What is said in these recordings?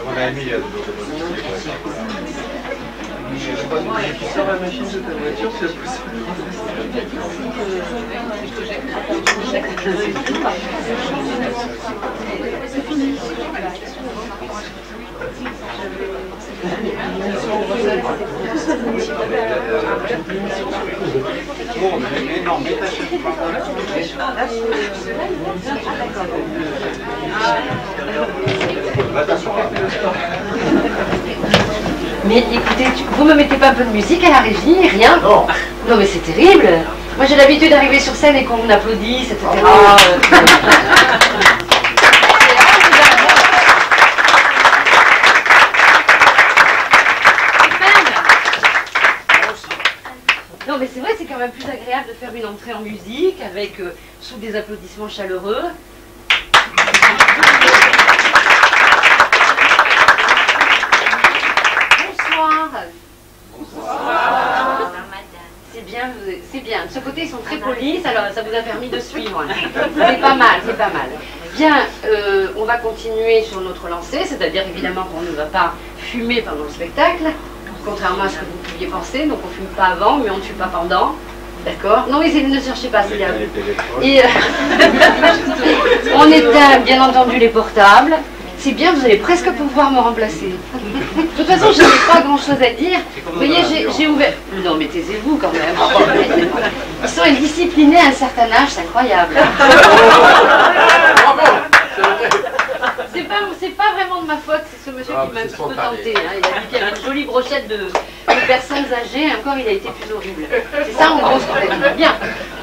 On a mis sur la machine de ta voiture, c'est possible. Non, mais t'achètes pas. Mais écoutez, vous me mettez pas un peu de musique à la régie, rien? Non. Non mais c'est terrible. Moi j'ai l'habitude d'arriver sur scène et qu'on applaudisse, etc. Non mais c'est vrai, c'est quand même plus agréable de faire une entrée en musique avec sous des applaudissements chaleureux. Bonsoir. C'est bien, c'est bien. De ce côté, ils sont très polis, ça vous a permis de suivre. C'est pas mal, c'est pas mal. Bien, on va continuer sur notre lancée, c'est-à-dire évidemment qu'on ne va pas fumer pendant le spectacle, contrairement à ce que vous pouviez penser, donc on ne fume pas avant, mais on ne tue pas pendant. D'accord? Non, mais ne cherchez pas, c'est bien. Et on éteint bien entendu les portables. C'est bien, vous allez presque pouvoir me remplacer. De toute façon, je n'ai pas grand-chose à dire. Vous voyez, j'ai ouvert... Non, mais taisez-vous quand même. Ils sont indisciplinés à un certain âge, c'est incroyable. C'est pas vraiment de ma faute, c'est ce monsieur qui m'a un petit peu tenté. Hein. Il a dit qu'il y avait une jolie brochette de personnes âgées, encore il a été plus horrible. C'est ça en gros ce qu'on a dit. Bien.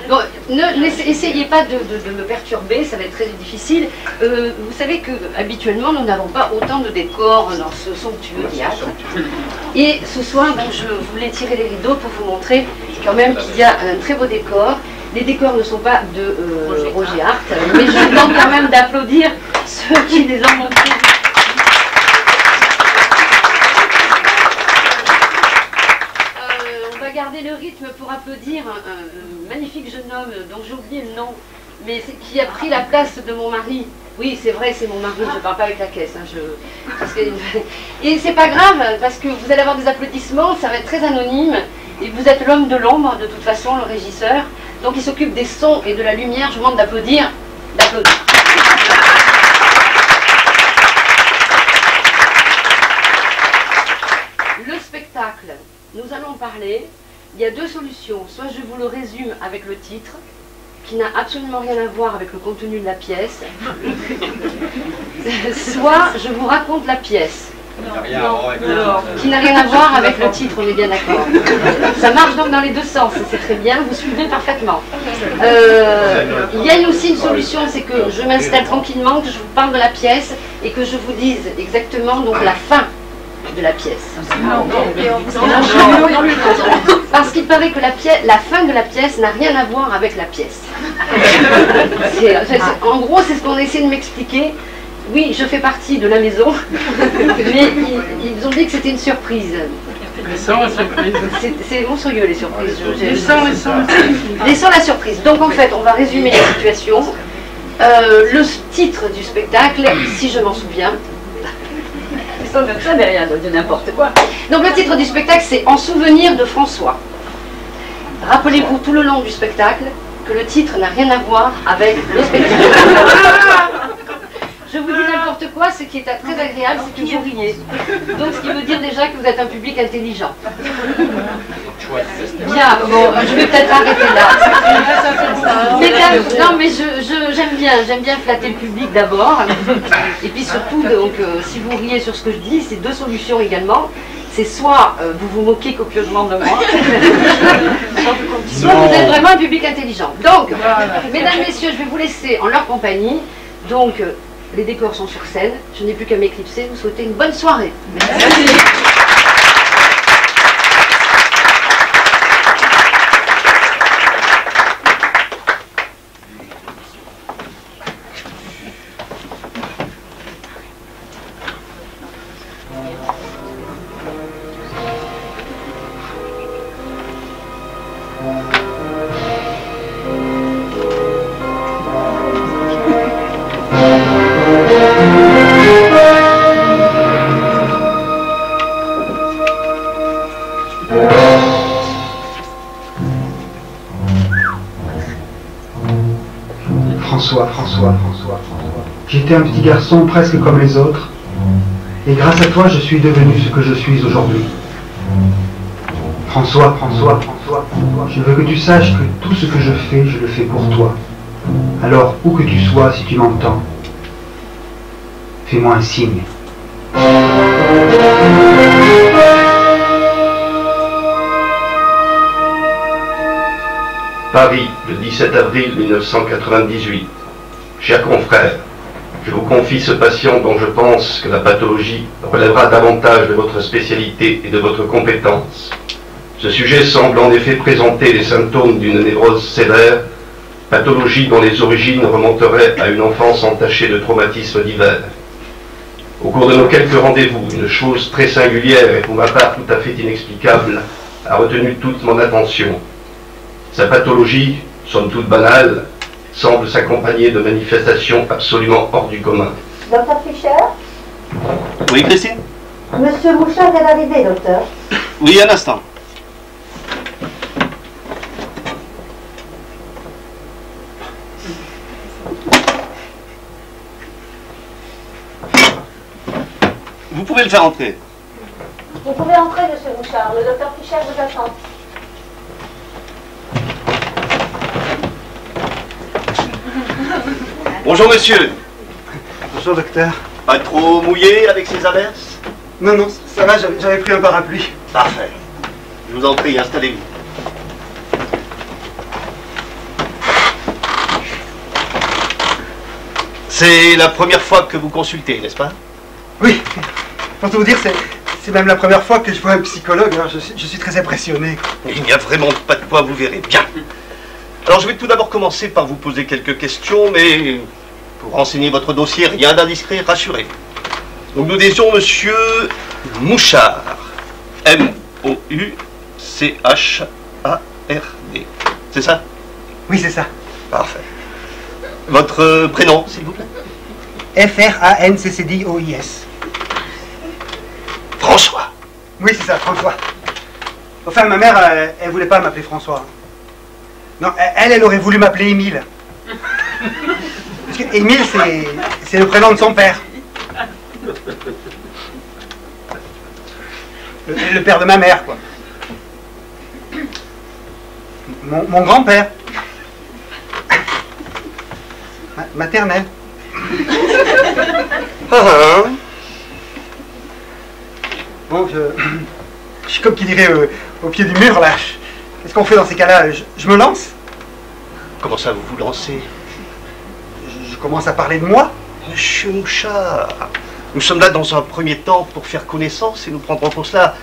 Bon, n'essayez pas de me perturber, ça va être très difficile. Vous savez que habituellement nous n'avons pas autant de décors dans ce somptueux théâtre. Et ce soir, donc, je voulais tirer les rideaux pour vous montrer quand même qu'il y a un très beau décor. Les décors ne sont pas de Roger Hart, mais je vous demande quand même d'applaudir ceux qui les ont montés. On va garder le rythme pour applaudir un magnifique jeune homme dont j'ai oublié le nom, mais qui a pris la place de mon mari. Oui, c'est vrai, c'est mon mari, je ne parle pas avec la caisse. Hein, et c'est pas grave, parce que vous allez avoir des applaudissements, ça va être très anonyme, et vous êtes l'homme de l'ombre, de toute façon, le régisseur. Donc il s'occupe des sons et de la lumière, je vous demande d'applaudir. Le spectacle, nous allons parler, il y a deux solutions. Soit je vous le résume avec le titre, qui n'a absolument rien à voir avec le contenu de la pièce, soit je vous raconte la pièce, qui n'a rien à voir avec le titre, on est bien d'accord. Ça marche donc dans les deux sens, c'est très bien, vous suivez parfaitement. Il y a aussi une solution, c'est que je m'installe tranquillement, que je vous parle de la pièce et que je vous dise exactement donc la fin de la pièce. Parce qu'il paraît que la fin de la pièce n'a rien à voir avec la pièce. En gros, c'est ce qu'on essaie de m'expliquer. Oui, je fais partie de la maison, mais ils ont dit que c'était une surprise. Les sons, la surprise. C'est monstrueux les surprises. Les sons, la surprise. Donc en fait, on va résumer la situation. Le titre du spectacle, si je m'en souviens. Ça n'est rien de n'importe quoi. Donc le titre du spectacle, c'est En souvenir de François. Rappelez-vous tout le long du spectacle que le titre n'a rien à voir avec le spectacle. Je vous dis n'importe quoi, ce qui est très agréable, c'est que vous riez. Donc ce qui veut dire déjà que vous êtes un public intelligent. Bien, bon, je vais peut-être arrêter là. Non mais j'aime bien flatter le public d'abord. Et puis surtout, donc, si vous riez sur ce que je dis, c'est deux solutions également. C'est soit vous vous moquez copieusement de moi, soit vous êtes vraiment un public intelligent. Donc, mesdames, messieurs, je vais vous laisser en leur compagnie. Donc, les décors sont sur scène. Je n'ai plus qu'à m'éclipser. Vous souhaitez une bonne soirée. Merci. François. J'étais un petit garçon presque comme les autres. Et grâce à toi, je suis devenu ce que je suis aujourd'hui. François, je veux que tu saches que tout ce que je le fais pour toi. Alors, où que tu sois, si tu m'entends, fais-moi un signe. Paris, le 17 avril 1998. Chers confrères, je vous confie ce patient dont je pense que la pathologie relèvera davantage de votre spécialité et de votre compétence. Ce sujet semble en effet présenter les symptômes d'une névrose sévère, pathologie dont les origines remonteraient à une enfance entachée de traumatismes divers. Au cours de nos quelques rendez-vous, une chose très singulière et pour ma part tout à fait inexplicable a retenu toute mon attention. Sa pathologie, somme toute banale, semble s'accompagner de manifestations absolument hors du commun. Docteur Fischer? Oui, Christine? Monsieur Mouchard vient d'arriver, docteur. Oui, un instant. Vous pouvez le faire entrer. Vous pouvez entrer, monsieur Mouchard. Le docteur Fischer vous attend. Bonjour, monsieur. Bonjour, docteur. Pas trop mouillé avec ces averses? Non, ça va, j'avais pris un parapluie. Parfait. Je vous en prie, installez-vous. C'est la première fois que vous consultez, n'est-ce pas? Oui, pour tout vous dire, c'est même la première fois que je vois un psychologue, alors je suis très impressionné. Il n'y a vraiment pas de quoi, vous verrez bien. Alors je vais tout d'abord commencer par vous poser quelques questions, mais pour renseigner votre dossier, rien d'indiscret, rassurez. Donc nous disions monsieur Mouchard. M-O-U-C-H-A-R-D. C'est ça? Oui, c'est ça. Parfait. Votre prénom, s'il vous plaît? F-R-A-N-C-C-D-O-I-S. François. Oui, c'est ça, François. Enfin, ma mère, elle voulait pas m'appeler François. Non, elle aurait voulu m'appeler Émile. Parce que Émile, c'est le prénom de son père. Le père de ma mère, quoi. Mon grand-père. Maternel. Bon, je suis comme qui dirait au pied du mur, là. Qu'est-ce qu'on fait dans ces cas-là? Je me lance? Comment ça, vous vous lancez? Je commence à parler de moi? Monsieur Mouchard, nous sommes là dans un premier temps pour faire connaissance et nous prendrons pour cela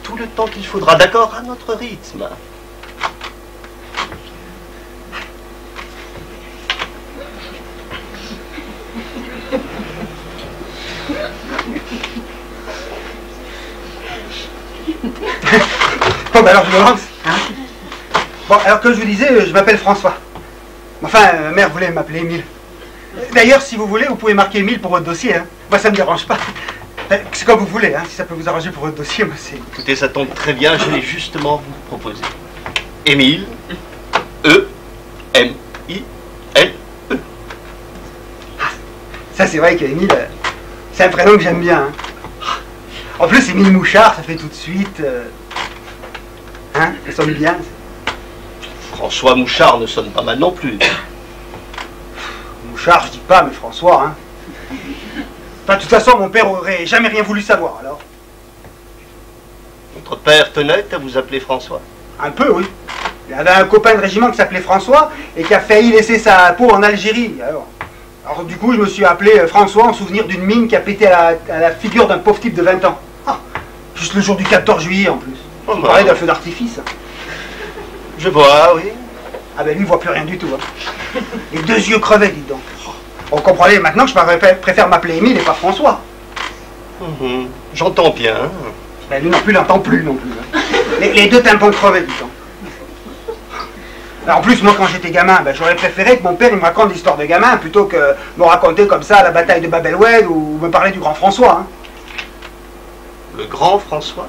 tout le temps qu'il faudra, d'accord, à notre rythme. Bon, ben alors je me lance. Hein? Bon, alors que je vous disais, je m'appelle François. Enfin, ma mère voulait m'appeler Émile. D'ailleurs, si vous voulez, vous pouvez marquer Émile pour votre dossier. Hein. Moi, ça ne me dérange pas. C'est comme vous voulez, hein. Si ça peut vous arranger pour votre dossier, moi c'est... Écoutez, ça tombe très bien, je vais justement vous proposer. Émile, E-M-I-L-E. Ça, c'est vrai qu'Émile, c'est un prénom que j'aime bien. Hein. En plus, Émile Mouchard, ça fait tout de suite... Hein, ça sonne bien. François Mouchard ne sonne pas mal non plus. Mouchard, je dis pas, mais François, hein. Enfin, de toute façon, mon père aurait jamais rien voulu savoir, alors. Votre père tenait à vous appeler François? Un peu, oui. Il avait un copain de régiment qui s'appelait François et qui a failli laisser sa peau en Algérie. Alors du coup, je me suis appelé François en souvenir d'une mine qui a pété à la figure d'un pauvre type de 20 ans. Ah, juste le jour du 14 juillet, en plus. On parlait d'un feu d'artifice. Je vois, oui. Ah ben lui, il voit plus rien du tout. Hein. Les deux yeux crevés, dites donc. On comprenait maintenant que je préfère m'appeler Émile et pas François. J'entends bien. Ben lui non plus, il n'entend plus non plus. Hein. Les deux tympans crevés, dites donc. En plus, moi, quand j'étais gamin, ben, j'aurais préféré que mon père il me raconte l'histoire de gamin plutôt que me raconter comme ça la bataille de Bab el-Oued ou me parler du grand François. Hein. Le grand François?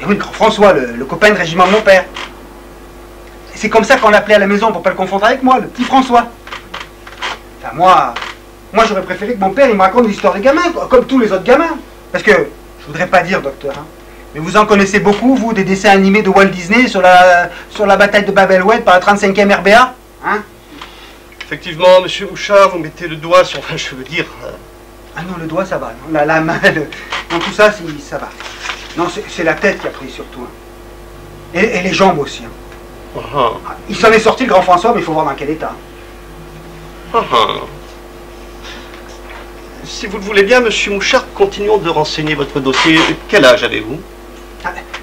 Et oui, le grand François, le copain de régiment de mon père. C'est comme ça qu'on l'appelait à la maison pour pas le confondre avec moi, le petit François. Enfin, moi j'aurais préféré que mon père il me raconte l'histoire des gamins, quoi, comme tous les autres gamins. Parce que, je voudrais pas dire, docteur, hein, mais vous en connaissez beaucoup, vous, des dessins animés de Walt Disney sur la bataille de Bab el-Oued par la 35e RBA, hein? Effectivement, monsieur Mouchard, vous mettez le doigt sur... Enfin, je veux dire... Ah non, le doigt, ça va. Non, la main, non, tout ça, ça va. Non, c'est la tête qui a pris surtout. Hein. Et les jambes aussi. Hein. Il s'en est sorti, le grand François, mais il faut voir dans quel état. Si vous le voulez bien, monsieur Mouchard, continuons de renseigner votre dossier. Quel âge avez-vous?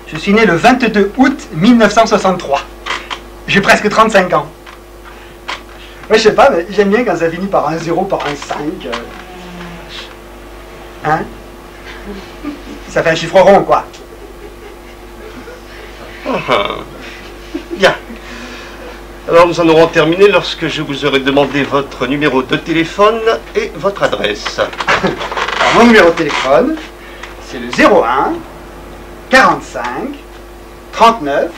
Je suis né le 22 août 1963. J'ai presque 35 ans. Ouais, je sais pas, mais j'aime bien quand ça finit par un 0, par un 5. Hein? Ça fait un chiffre rond, quoi. Bien. Alors nous en aurons terminé lorsque je vous aurai demandé votre numéro de téléphone et votre adresse. Alors, mon numéro de téléphone, c'est le 01 45 39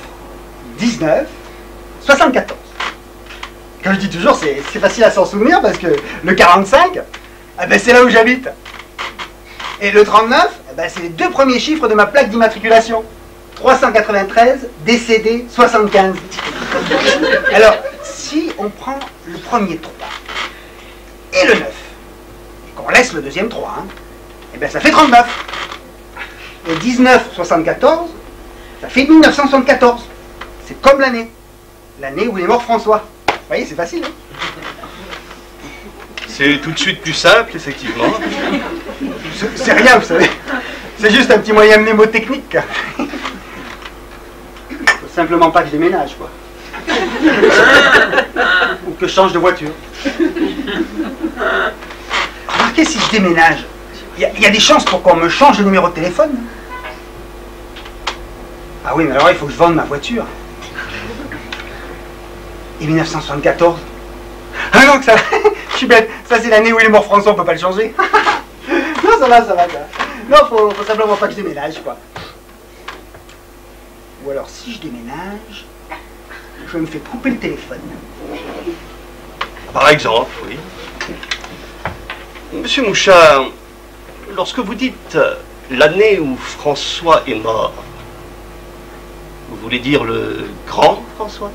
19 74. Comme je dis toujours, c'est facile à s'en souvenir parce que le 45, eh ben, c'est là où j'habite. Et le 39, eh ben, c'est les deux premiers chiffres de ma plaque d'immatriculation. 393, décédé 75. Alors, si on prend le premier 3 et le 9, et qu'on laisse le deuxième 3, hein, eh bien ça fait 39. Et 1974, ça fait 1974. C'est comme l'année. L'année où il est mort François. Vous voyez, c'est facile. Hein? C'est tout de suite plus simple, effectivement. C'est rien, vous savez. C'est juste un petit moyen mnémotechnique. Faut simplement pas que je déménage, quoi. Ou que je change de voiture. Remarquez, si je déménage, il y a des chances pour qu'on me change le numéro de téléphone. Ah oui, mais alors il faut que je vende ma voiture. Et 1974. Ah non, ça, je suis bête. Ça, c'est l'année où il est mort François, on peut pas le changer. Non, ça va, ça va. Non, faut simplement pas que je déménage, quoi. Ou alors, si je déménage, je me fais couper le téléphone. Par exemple, oui. Monsieur Mouchard, lorsque vous dites l'année où François est mort, vous voulez dire le grand François?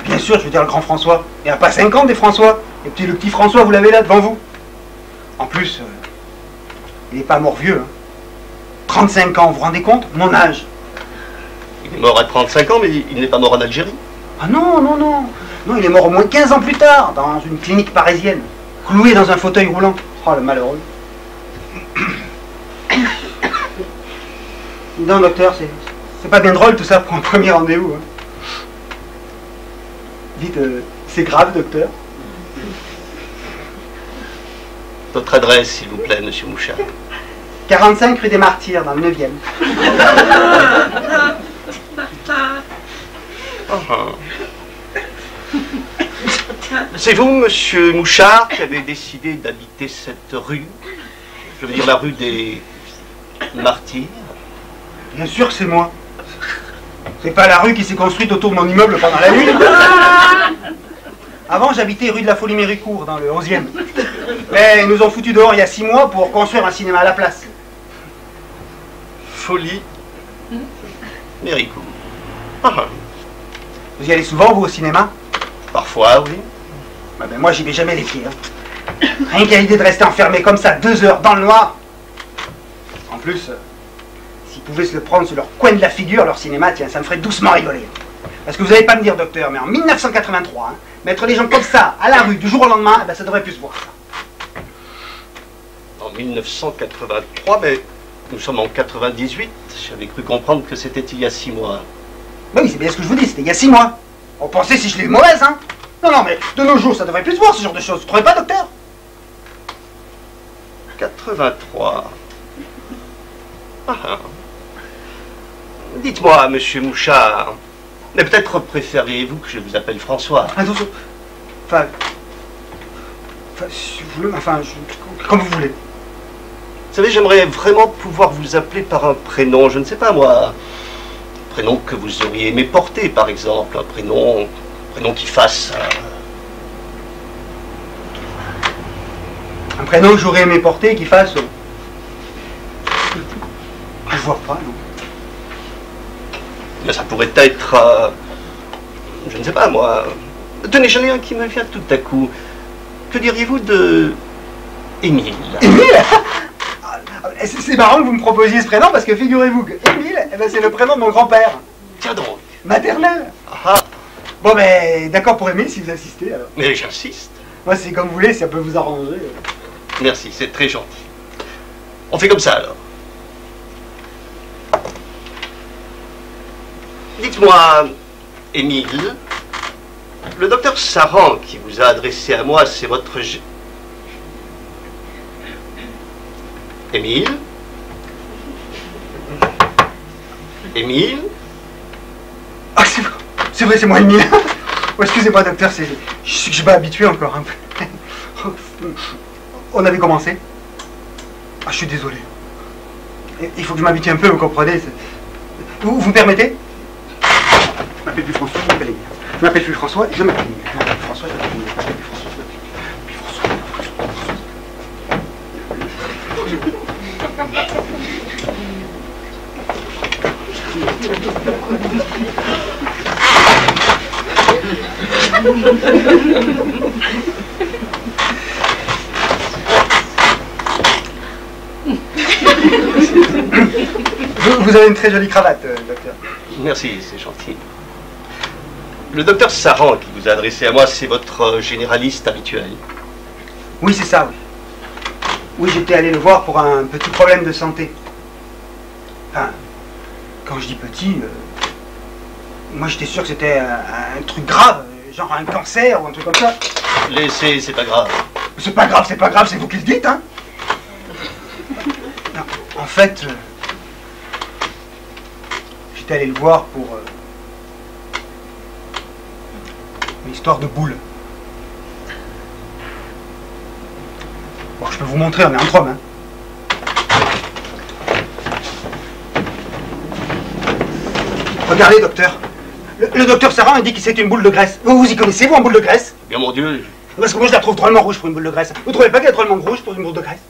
Bien sûr, je veux dire le grand François. Il n'y a pas 50 des François. Et puis le petit François, vous l'avez là devant vous. En plus, il n'est pas mort vieux. Hein. 35 ans, vous vous rendez compte? Mon âge. Il est mort à 35 ans, mais il n'est pas mort en Algérie. Ah non, non, non. Non, il est mort au moins 15 ans plus tard, dans une clinique parisienne. Cloué dans un fauteuil roulant. Oh, le malheureux. Non, docteur, c'est pas bien drôle tout ça pour un premier rendez-vous. Hein. Dites, c'est grave, docteur. Votre adresse, s'il vous plaît, monsieur Mouchard. 45 rue des Martyrs, dans le 9e. C'est vous, monsieur Mouchard, qui avez décidé d'habiter cette rue? Je veux dire la rue des Martyrs? Bien sûr que c'est moi. C'est pas la rue qui s'est construite autour de mon immeuble pendant la nuit. Avant, j'habitais rue de la Folie-Méricourt, dans le 11e. Mais ils nous ont foutu dehors il y a 6 mois pour construire un cinéma à la place. Folie Méricourt. Vous y allez souvent, vous, au cinéma? Parfois, oui. Ben, moi, j'y vais jamais les pieds. Hein. Rien qu'à l'idée de rester enfermé comme ça 2 heures dans le noir. En plus, s'ils pouvaient se le prendre sur leur coin de la figure, leur cinéma, tiens, ça me ferait doucement rigoler. Parce que vous n'allez pas me dire, docteur, mais en 1983, hein, mettre les gens comme ça à la rue du jour au lendemain, ben, ça devrait plus se voir. En 1983, mais nous sommes en 98. J'avais cru comprendre que c'était il y a 6 mois. Ben oui, c'est bien ce que je vous dis, c'était il y a 6 mois. On pensait si je l'ai eu mauvaise, hein. Non, non, mais de nos jours, ça devrait plus se voir, ce genre de choses. Vous trouvez pas, docteur? 83. Dites-moi, monsieur Mouchard, mais peut-être préférez-vous que je vous appelle François? Attention. Enfin, si vous voulez, comme vous voulez. Vous savez, j'aimerais vraiment pouvoir vous appeler par un prénom, je ne sais pas moi. Un prénom que vous auriez aimé porter, par exemple. Un prénom qui fasse... Un prénom que j'aurais aimé porter et qui fasse... Je vois pas, non. Mais ça pourrait être... je ne sais pas, moi... Tenez, j'en ai un qui me vient tout à coup. Que diriez-vous de... Émile? Émile? C'est marrant que vous me proposiez ce prénom parce que figurez-vous que Émile, eh ben, c'est le prénom de mon grand-père. Tiens donc. Maternel. Ah. Bon ben, d'accord pour Émile si vous insistez alors. Mais j'insiste. Moi c'est comme vous voulez, ça peut vous arranger. Merci, c'est très gentil. On fait comme ça alors. Dites-moi, Émile, le docteur Saran qui vous a adressé à moi, c'est votre... Émile? Émile? Ah c'est vrai, c'est moi Émile. Oh, excusez-moi docteur, je suis pas habitué encore un peu. On avait commencé. Ah, je suis désolé. Il faut que je m'habitue un peu, vous comprenez. Vous me permettez? Je m'appelle plus François, je m'appelle Émile. Je m'appelle plus François, je m'appelle Émile. Je m'appelle François, je m'appelle Émile. Je m'appelle plus François, je m'appelle plus François. Vous avez une très jolie cravate, docteur. Merci, c'est gentil. Le docteur Saran qui vous a adressé à moi, c'est votre généraliste habituel. Oui, c'est ça, oui. Oui, j'étais allé le voir pour un petit problème de santé. Enfin, quand je dis petit, moi j'étais sûr que c'était un truc grave, genre un cancer ou un truc comme ça. Laissez, c'est pas grave. C'est pas grave, c'est vous qui le dites, hein. Non, en fait, j'étais allé le voir pour une histoire de boule. Bon, je peux vous montrer, on est entre hommes, hein. Regardez, docteur. Le docteur Saran a dit que c'est une boule de graisse. Vous y connaissez, vous, en boule de graisse? Bien, mon Dieu. Parce que moi, je la trouve drôlement rouge pour une boule de graisse. Vous trouvez pas qu'elle est drôlement rouge pour une boule de graisse?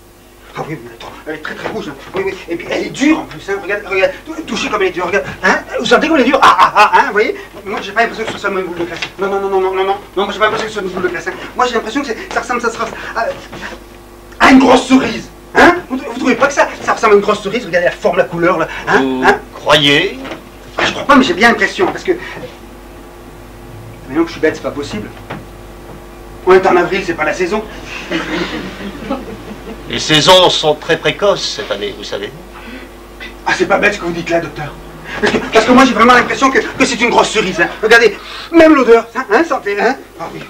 Ah oui, elle est très très rouge. Hein. Oui, oui. Et puis elle est dure en plus. Hein. Regarde, touchez comme elle est dure. Regarde. Hein, vous sentez comme elle est dure? Hein, vous voyez? Moi, j'ai pas l'impression que ce soit seulement une boule de graisse. Non, moi, j'ai pas l'impression que ce soit une boule de graisse. Hein. Moi, j'ai l'impression que ça ressemble à une grosse cerise. Hein? Vous trouvez pas que ça ressemble à une grosse cerise? Regardez la forme, la couleur, là. Vous croyez? Je crois pas, mais j'ai bien l'impression, parce que... Mais non, que je suis bête, c'est pas possible. On est en avril, c'est pas la saison. Les saisons sont très précoces cette année, vous savez. Ah, c'est pas bête ce que vous dites là, docteur. Parce que moi, j'ai vraiment l'impression que c'est une grosse cerise. Hein. Regardez, même l'odeur. Hein, sentez, hein. Ah oui,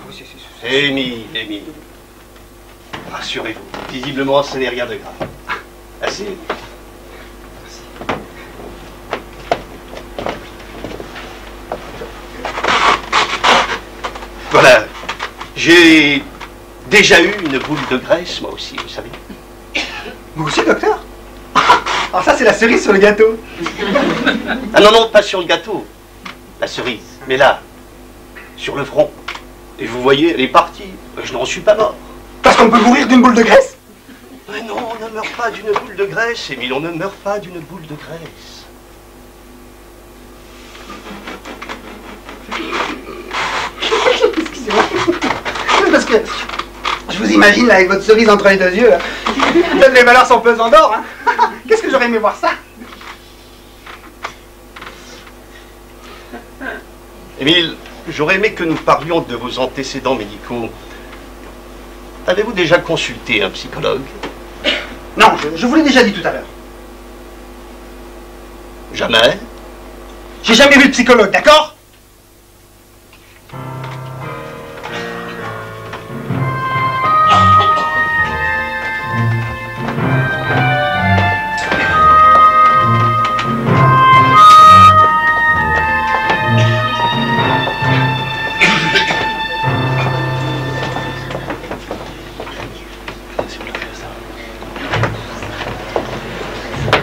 c'est... Émile. Rassurez-vous, visiblement, ce n'est rien de grave. Assez. Voilà, j'ai déjà eu une boule de graisse, moi aussi, vous savez. Vous aussi, docteur? Alors ça, c'est la cerise sur le gâteau. Ah non, pas sur le gâteau, la cerise, mais là, sur le front. Et vous voyez, elle est partie, je n'en suis pas mort. Parce qu'on peut mourir d'une boule de graisse? Mais non, on ne meurt pas d'une boule de graisse, Émile, on ne meurt pas d'une boule de graisse. Excusez-moi. Parce que je vous imagine là avec votre cerise entre les deux yeux. Là. Peut-être les valeurs sont pesant d'or. Hein. Qu'est-ce que j'aurais aimé voir ça? Émile, j'aurais aimé que nous parlions de vos antécédents médicaux. Avez-vous déjà consulté un psychologue? Non, je vous l'ai déjà dit tout à l'heure. Jamais? J'ai jamais vu de psychologue, d'accord?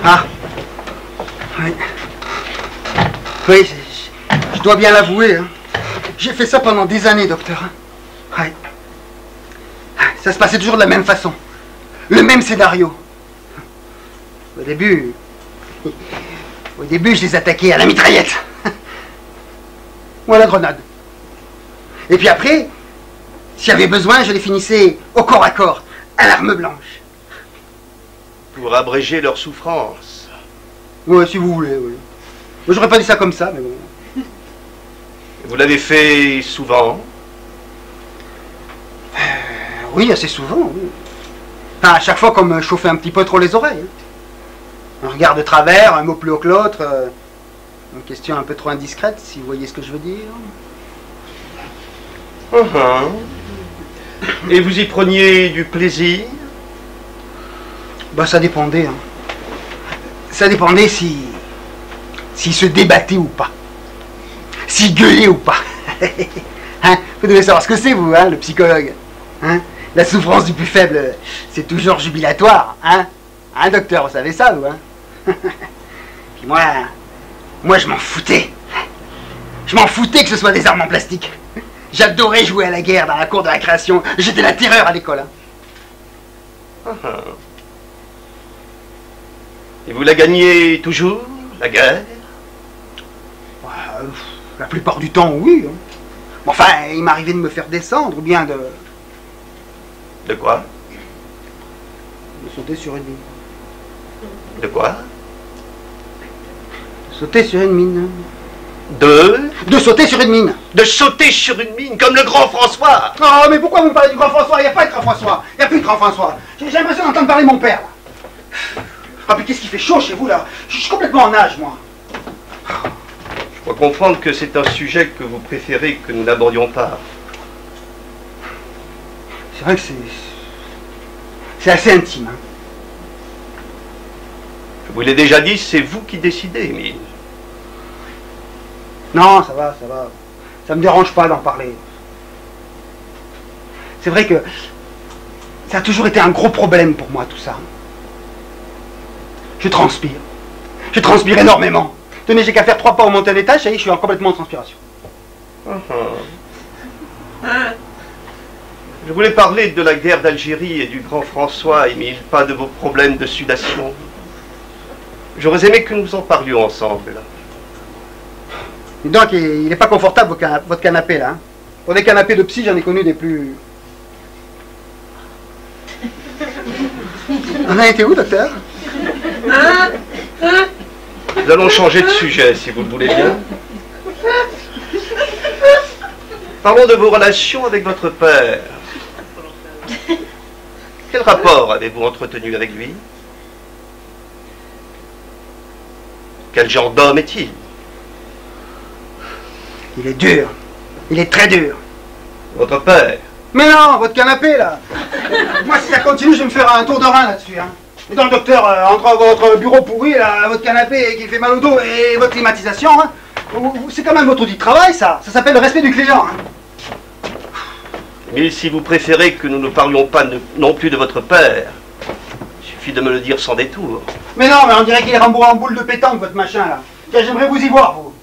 Ah, oui. Oui, je dois bien l'avouer. Hein. J'ai fait ça pendant des années, docteur. Oui. Ça se passait toujours de la même façon. Le même scénario. Au début, je les attaquais à la mitraillette. Ou à la grenade. Et puis après, s'il y avait besoin, je les finissais au corps à corps, à l'arme blanche. Pour abréger leur souffrance. Ouais, si vous voulez, oui. Moi, j'aurais pas dit ça comme ça, mais bon. Vous l'avez fait souvent? Oui, assez souvent, oui. Enfin, à chaque fois qu'on me chauffait un petit peu trop les oreilles. Un regard de travers, un mot plus haut que l'autre, une question un peu trop indiscrète, si vous voyez ce que je veux dire. Et vous y preniez du plaisir? Bah, ça dépendait. Hein. Ça dépendait s'il se débattait ou pas. S'il gueulait ou pas. Hein, vous devez savoir ce que c'est, vous, hein, le psychologue. Hein, la souffrance du plus faible, c'est toujours jubilatoire. Hein, hein, docteur, vous savez ça, vous, hein. Puis moi, je m'en foutais. Je m'en foutais que ce soit des armes en plastique. J'adorais jouer à la guerre dans la cour de la création. J'étais la terreur à l'école. Hein. Et vous la gagnez toujours, la guerre? La plupart du temps, oui. Hein. Enfin, il m'arrivait de me faire descendre, ou bien de... De quoi? De sauter sur une mine. De quoi? De sauter sur une mine. De sauter sur une mine. De sauter sur une mine, comme le grand François. Oh, mais pourquoi vous me parlez du grand François? Il n'y a pas de grand François. Il n'y a plus de grand François. J'ai l'impression d'entendre parler mon père, là. Ah, puis qu'est-ce qui fait chaud chez vous, là? Je suis complètement en âge, moi. Je crois comprendre que c'est un sujet que vous préférez que nous n'abordions pas. C'est vrai que c'est assez intime. Hein. Je vous l'ai déjà dit, c'est vous qui décidez, Émile. Non, ça va, ça va. Ça me dérange pas d'en parler. C'est vrai que ça a toujours été un gros problème pour moi, tout ça. Je transpire. Je transpire énormément. Tenez, j'ai qu'à faire 3 pas au monter à l'étage, ça y est, je suis complètement en transpiration. Je voulais parler de la guerre d'Algérie et du grand François, Émile, pas de vos problèmes de sudation. J'aurais aimé que nous en parlions ensemble. Et donc, il n'est pas confortable votre canapé, là. Hein. Pour des canapés de psy, j'en ai connu des plus... On a été où, docteur? Nous allons changer de sujet, si vous le voulez bien. Parlons de vos relations avec votre père. Quel rapport avez-vous entretenu avec lui? Quel genre d'homme est-il? Il est dur. Il est très dur. Votre père? Mais non, votre canapé, là. Moi, si ça continue, je vais me faire un tour de rein là-dessus. Hein. Et donc, docteur, entre votre bureau pourri, là, votre canapé qui fait mal au dos et votre climatisation, hein, c'est quand même votre outil de travail, ça. Ça s'appelle le respect du client. Hein. Mais si vous préférez que nous ne parlions pas non plus de votre père, il suffit de me le dire sans détour. Mais non, mais on dirait qu'il est rembourré en boule de pétanque, votre machin, là. Tiens, j'aimerais vous y voir, vous.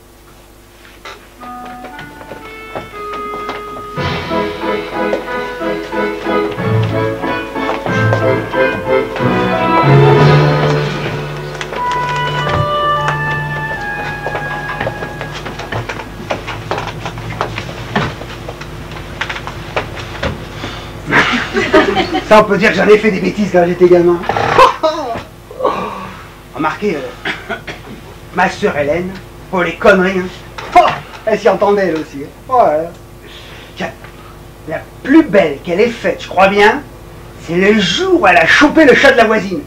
Ça, on peut dire que j'en ai fait des bêtises quand j'étais gamin. Remarquez, ma sœur Hélène, pour les conneries, hein. Oh, elle s'y entendait, elle aussi. Oh, tiens, la plus belle qu'elle ait faite, je crois bien, c'est le jour où elle a chopé le chat de la voisine.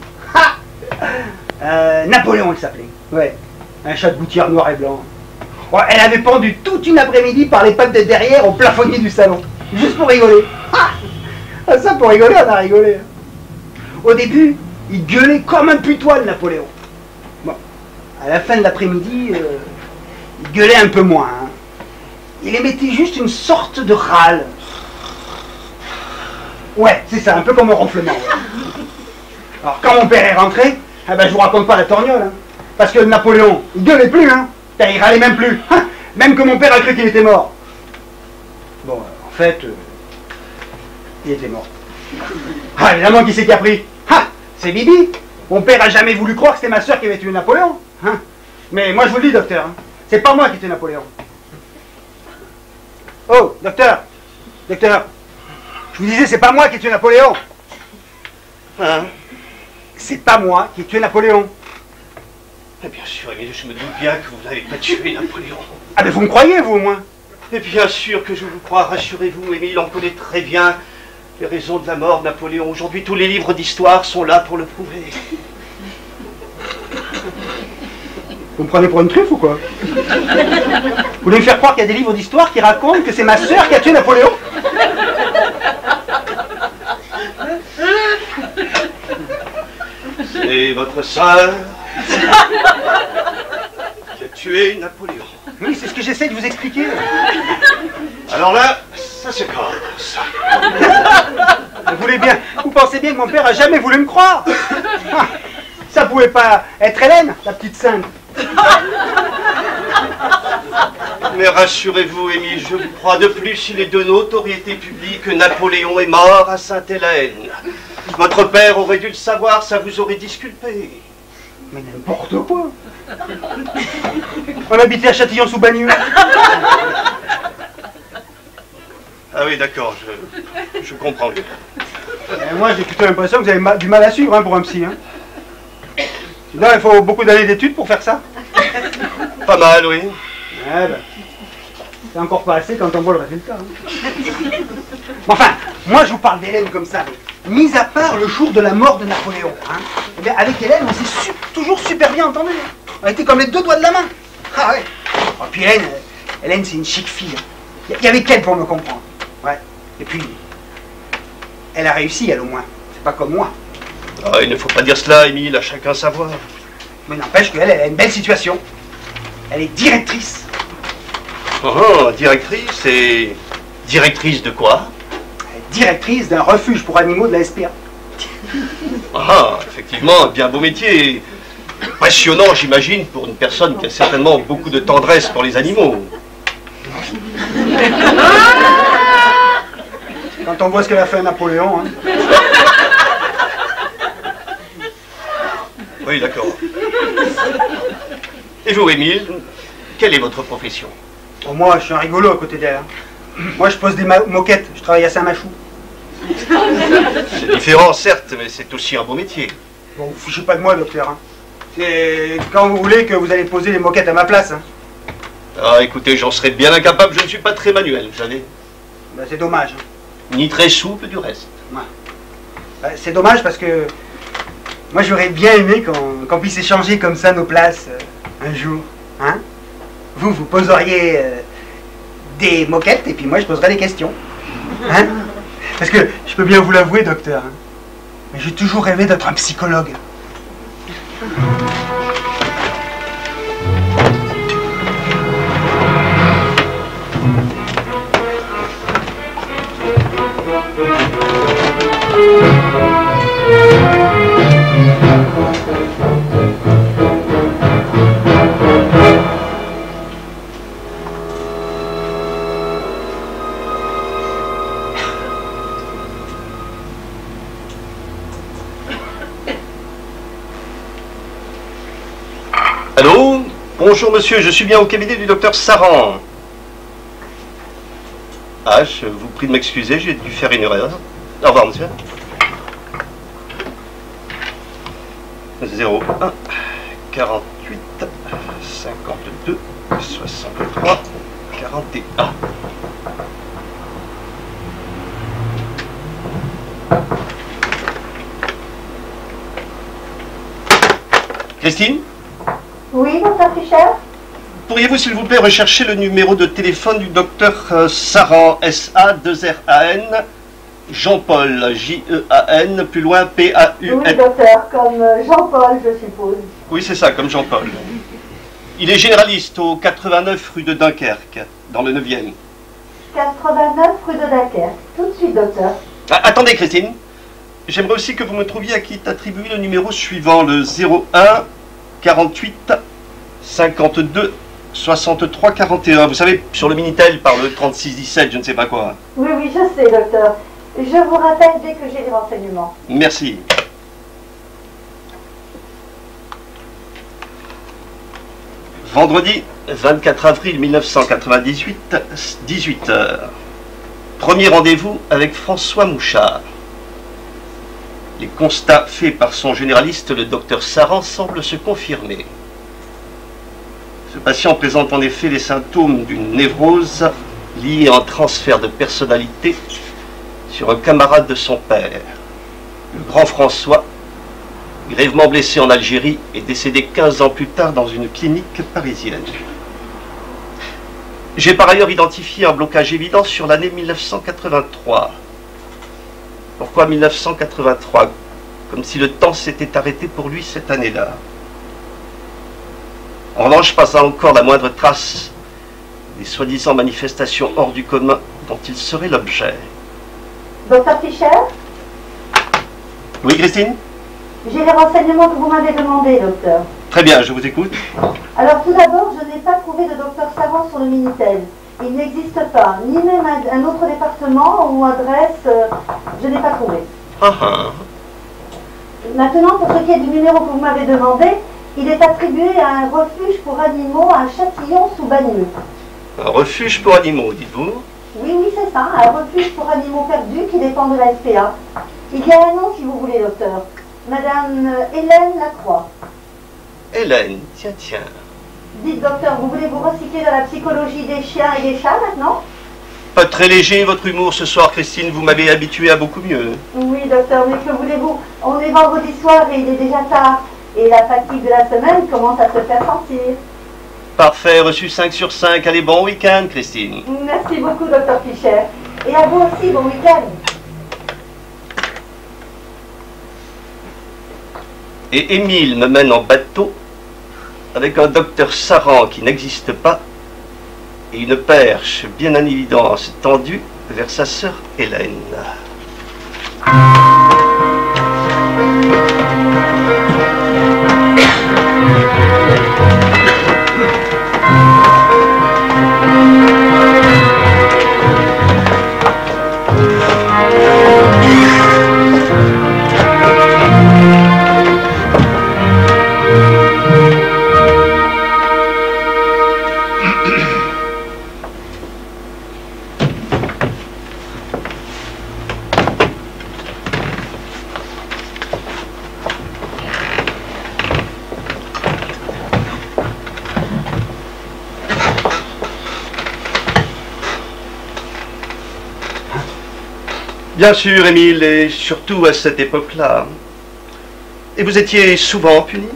Napoléon, il s'appelait. Ouais, un chat de gouttière noir et blanc. Oh, elle avait pendu toute une après-midi par les pattes de derrière au plafonnier du salon, juste pour rigoler. Ça, pour rigoler, on a rigolé. Au début, il gueulait comme un putois, Napoléon. Bon, à la fin de l'après-midi, il gueulait un peu moins. Hein. Il émettait juste une sorte de râle. Ouais, c'est ça, un peu comme un ronflement. Ouais. Alors, quand mon père est rentré, eh ben, je vous raconte pas la torgnole. Hein, parce que Napoléon, il gueulait plus, hein. Il râlait même plus. Hein, même que mon père a cru qu'il était mort. Bon, en fait... il était mort. Ah, évidemment, qui c'est qui a pris? C'est Bibi. Mon père a jamais voulu croire que c'était ma soeur qui avait tué Napoléon. Hein? Mais moi je vous le dis, docteur, hein, c'est pas moi qui ai tué Napoléon. Oh, docteur, docteur, je vous disais, c'est pas moi qui ai tué Napoléon. Hein? C'est pas moi qui ai tué Napoléon. Mais bien sûr, Émile, je me doute bien que vous n'avez pas tué Napoléon. Ah mais vous me croyez, vous, au moins? Mais bien sûr que je vous crois, rassurez-vous, Émile, on connaît très bien les raisons de la mort de Napoléon. Aujourd'hui, tous les livres d'histoire sont là pour le prouver. Vous me prenez pour une truffe ou quoi? Vous voulez me faire croire qu'il y a des livres d'histoire qui racontent que c'est ma sœur qui a tué Napoléon? C'est votre sœur qui a tué Napoléon. Oui, c'est ce que j'essaie de vous expliquer. Alors là, ça se commence. Vous voulez bien, vous pensez bien que mon père a jamais voulu me croire? Ah, ça pouvait pas être Hélène, la petite sainte. Mais rassurez-vous, Émile, je vous crois. De plus, il est de notoriété publique que Napoléon est mort à Sainte-Hélène. Votre père aurait dû le savoir, ça vous aurait disculpé. Mais n'importe quoi. On habitait à Châtillon-sous-Bagneux. Ah oui, d'accord, je comprends mieux. Et moi, j'ai plutôt l'impression que vous avez du mal à suivre hein, pour un psy. Hein. Sinon, il faut beaucoup d'années d'études pour faire ça. Pas mal, oui. Ouais, ben, c'est encore pas assez quand on voit le résultat. Hein. Enfin, moi, je vous parle d'Hélène comme ça. Mais, mis à part le jour de la mort de Napoléon, hein, eh bien, avec Hélène, on s'est toujours super bien entendu. On était comme les deux doigts de la main. Ah ouais. Oh, puis Hélène, c'est une chic fille. Il y avait qu'elle pour me comprendre. Ouais. Et puis, elle a réussi, elle au moins. C'est pas comme moi. Ah, il ne faut pas dire cela, Émile, à chacun sa voix. Mais n'empêche qu'elle a une belle situation. Elle est directrice. Oh, directrice et... Directrice de quoi? Elle est directrice d'un refuge pour animaux de la SPA. Ah, effectivement, bien beau métier. Passionnant, j'imagine, pour une personne qui a certainement beaucoup de tendresse pour les animaux. Quand on voit ce qu'elle a fait à Napoléon. Hein. Oui, d'accord. Et vous, Émile, quelle est votre profession? Bon, moi, je suis un rigolo à côté d'elle. Hein. Moi, je pose des moquettes. Je travaille à Saint-Machou. C'est différent, certes, mais c'est aussi un beau métier. Bon, vous fichez pas de moi, docteur. Hein. C'est quand vous voulez que vous allez poser les moquettes à ma place. Hein. Ah, écoutez, j'en serais bien incapable. Je ne suis pas très manuel, vous savez. Ben, c'est dommage. Hein. Ni très souple du reste. Ouais. Ben, c'est dommage parce que moi, j'aurais bien aimé qu'on puisse échanger comme ça nos places un jour. Hein? Vous poseriez des moquettes et puis moi, je poserais des questions. Hein? Parce que je peux bien vous l'avouer, docteur. Hein, mais j'ai toujours rêvé d'être un psychologue. Allô? Bonjour monsieur, je suis bien au cabinet du docteur Saran. Ah, je vous prie de m'excuser, j'ai dû faire une erreur. Au revoir monsieur. 01 48 52 63 41. Christine? Oui, docteur Fischer? Pourriez-vous, s'il vous plaît, rechercher le numéro de téléphone du docteur Saran, S-A-2-R-A-N, Jean-Paul, J-E-A-N, plus loin, P-A-U-N. Oui, docteur, comme Jean-Paul, je suppose. Oui, c'est ça, comme Jean-Paul. Il est généraliste au 89 rue de Dunkerque, dans le 9e. 89 rue de Dunkerque. Tout de suite, docteur. Ah, attendez, Christine. J'aimerais aussi que vous me trouviez à qui est attribué le numéro suivant, le 01 48 52 63 41. Vous savez, sur le Minitel, par le 36 17, je ne sais pas quoi. Oui, oui, je sais, docteur. Je vous rappelle dès que j'ai des renseignements. Merci. Vendredi 24 avril 1998, 18 h. Premier rendez-vous avec François Mouchard. Les constats faits par son généraliste, le docteur Saran, semblent se confirmer. Ce patient présente en effet les symptômes d'une névrose liée à un transfert de personnalité sur un camarade de son père. Le grand François, grièvement blessé en Algérie, est décédé 15 ans plus tard dans une clinique parisienne. J'ai par ailleurs identifié un blocage évident sur l'année 1983. Pourquoi 1983? Comme si le temps s'était arrêté pour lui cette année-là. En revanche, pas encore la moindre trace des soi-disant manifestations hors du commun dont il serait l'objet. Docteur Fischer, Oui, Christine? j'ai les renseignements que vous m'avez demandés, docteur. Très bien, je vous écoute. Alors tout d'abord, je n'ai pas trouvé de docteur Saran sur le Minitel. Il n'existe pas, ni même un autre département ou adresse, je n'ai pas trouvé. Maintenant, pour ce qui est du numéro que vous m'avez demandé, il est attribué à un refuge pour animaux à Châtillon sous Bagneux. Un refuge pour animaux, dites-vous? Oui, c'est ça, un refuge pour animaux perdus qui dépend de la SPA. Il y a un nom si vous voulez, docteur. Madame Hélène Lacroix. Hélène, tiens. Dites, docteur, vous voulez vous recycler dans la psychologie des chiens et des chats maintenant? Pas très léger votre humour ce soir, Christine, vous m'avez habitué à beaucoup mieux. Oui, docteur, mais que voulez-vous? On est vendredi soir et il est déjà tard. Et la fatigue de la semaine commence à se faire sentir. Parfait, reçu 5 sur 5. Allez, bon week-end, Christine. Merci beaucoup, docteur Fischer. Et à vous aussi, bon week-end. Et Émile me mène en bateau avec un docteur Saran qui n'existe pas et une perche bien en évidence tendue vers sa sœur Hélène. Bien sûr, Émile, et surtout à cette époque-là. Et vous étiez souvent puni?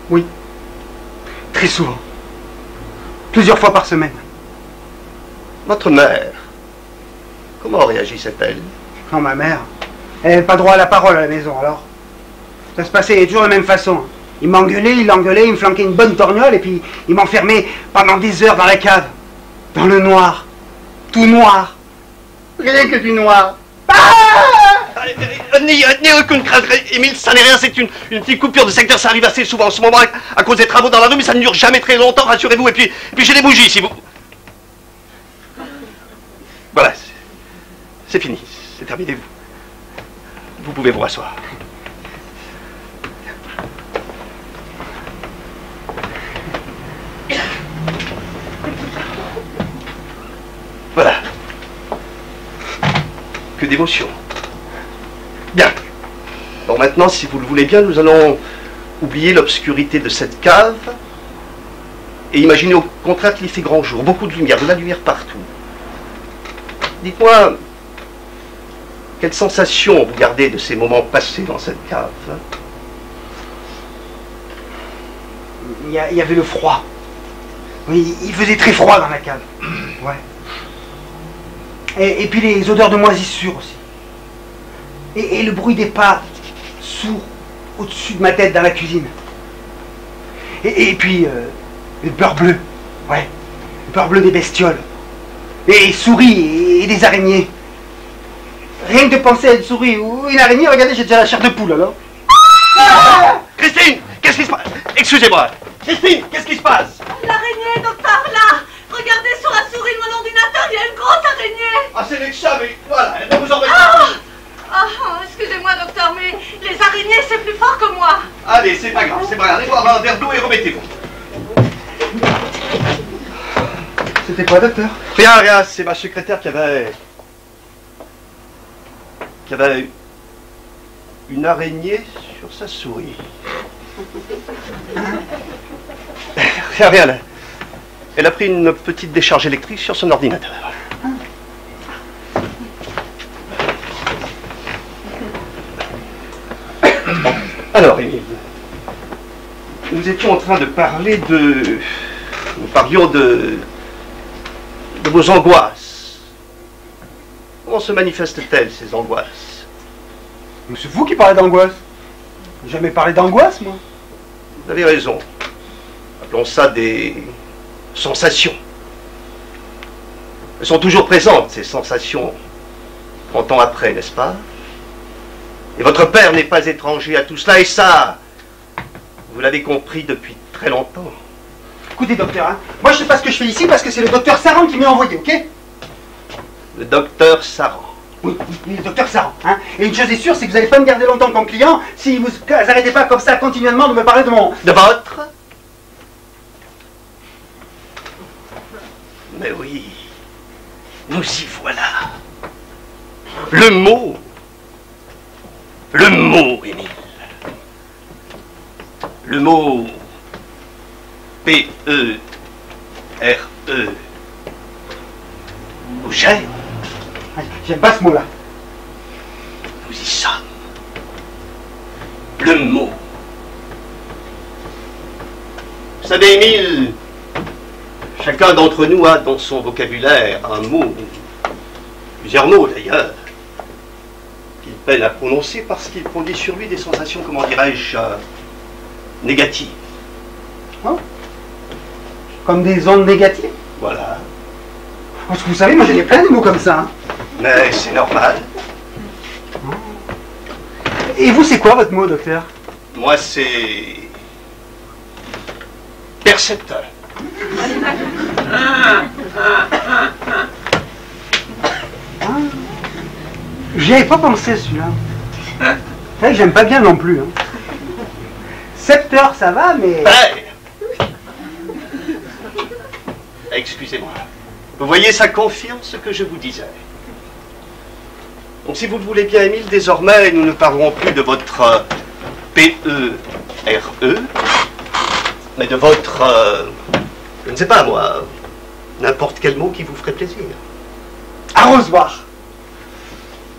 Oui. Très souvent. Plusieurs fois par semaine. Votre mère, comment réagissait-elle? Non, ma mère, elle n'avait pas droit à la parole à la maison, alors. Ça se passait toujours de la même façon. Il m'engueulait, il me flanquait une bonne torgnole, et puis il m'enfermait pendant des heures dans la cave. Dans le noir. Tout noir. Rien que du noir. N'ayez aucune crainte, Émile, ça n'est rien, c'est une petite coupure de secteur, ça arrive assez souvent en ce moment à cause des travaux dans la rue, mais ça ne dure jamais très longtemps, rassurez-vous, et puis j'ai des bougies, si vous... Voilà, c'est fini, c'est terminé, vous pouvez vous rasseoir. Voilà. Que d'émotion. Bien. Bon, maintenant, si vous le voulez bien, nous allons oublier l'obscurité de cette cave et imaginer au contraire qu'il y fait grand jour, beaucoup de la lumière partout. Dites-moi, quelle sensation vous gardez de ces moments passés dans cette cave? Il y avait le froid. Oui, il faisait très froid dans la cave. Ouais. Et puis les odeurs de moisissure aussi. Et le bruit des pas sourds au-dessus de ma tête dans la cuisine. Et puis le beurre bleu. Ouais, le beurre bleu des bestioles. Et souris et des araignées. Rien que de penser à une souris ou une araignée, regardez, j'ai déjà la chair de poule alors. Christine, qu'est-ce qui se passe? Excusez-moi. Christine, qu'est-ce qui se passe? L'araignée, docteur, là! Regardez sur la souris de mon ordinateur, il y a une grosse araignée! Ah, c'est que ça, mais voilà, elle va vous embêter. Excusez-moi, docteur, mais les araignées, c'est plus fort que moi! Allez, c'est pas grave, allez boire un verre d'eau et remettez-vous. C'était quoi, docteur? Rien, rien, c'est ma secrétaire qui avait une araignée sur sa souris. Rien, rien, là. Elle a pris une petite décharge électrique sur son ordinateur. Alors, Émile, nous étions en train de parler de... Nous parlions de vos angoisses. Comment se manifestent-elles, ces angoisses? Mais c'est vous qui parlez d'angoisse. J'ai jamais parlé d'angoisse, moi. Vous avez raison. Appelons ça des sensations. Elles sont toujours présentes, ces sensations, 30 ans après, n'est-ce pas? Et votre père n'est pas étranger à tout cela, et ça, vous l'avez compris depuis très longtemps. Écoutez, docteur, hein, moi je sais pas ce que je fais ici parce que c'est le docteur Saran qui m'a envoyé, ok? Le docteur Saran. Oui, le docteur Saran. Hein. Et une chose est sûre, c'est que vous n'allez pas me garder longtemps comme client si vous n'arrêtez pas comme ça continuellement de me parler de mon... De votre? Mais oui, nous y voilà. Le mot, Émile. Le mot P-E-R-E vous gêne. J'aime pas ce mot-là. Nous y sommes. Le mot. Vous savez, Émile, chacun d'entre nous a dans son vocabulaire un mot, plusieurs mots d'ailleurs, qu'il peine à prononcer parce qu'il produit sur lui des sensations, comment dirais-je, négatives. Hein? Comme des ondes négatives? Voilà. Parce que vous savez, moi j'ai plein de mots comme ça. Hein. Mais c'est normal. Et vous, c'est quoi votre mot, docteur? Moi, c'est... percepteur. J'y avais pas pensé, celui-là. C'est vrai que j'aime pas bien non plus. Hein. 7 heures, ça va, mais... Excusez-moi. Vous voyez, ça confirme ce que je vous disais. Donc si vous le voulez bien, Émile, désormais, nous ne parlerons plus de votre P-E-R-E, mais de votre, je ne sais pas moi, n'importe quel mot qui vous ferait plaisir. Arrosoir.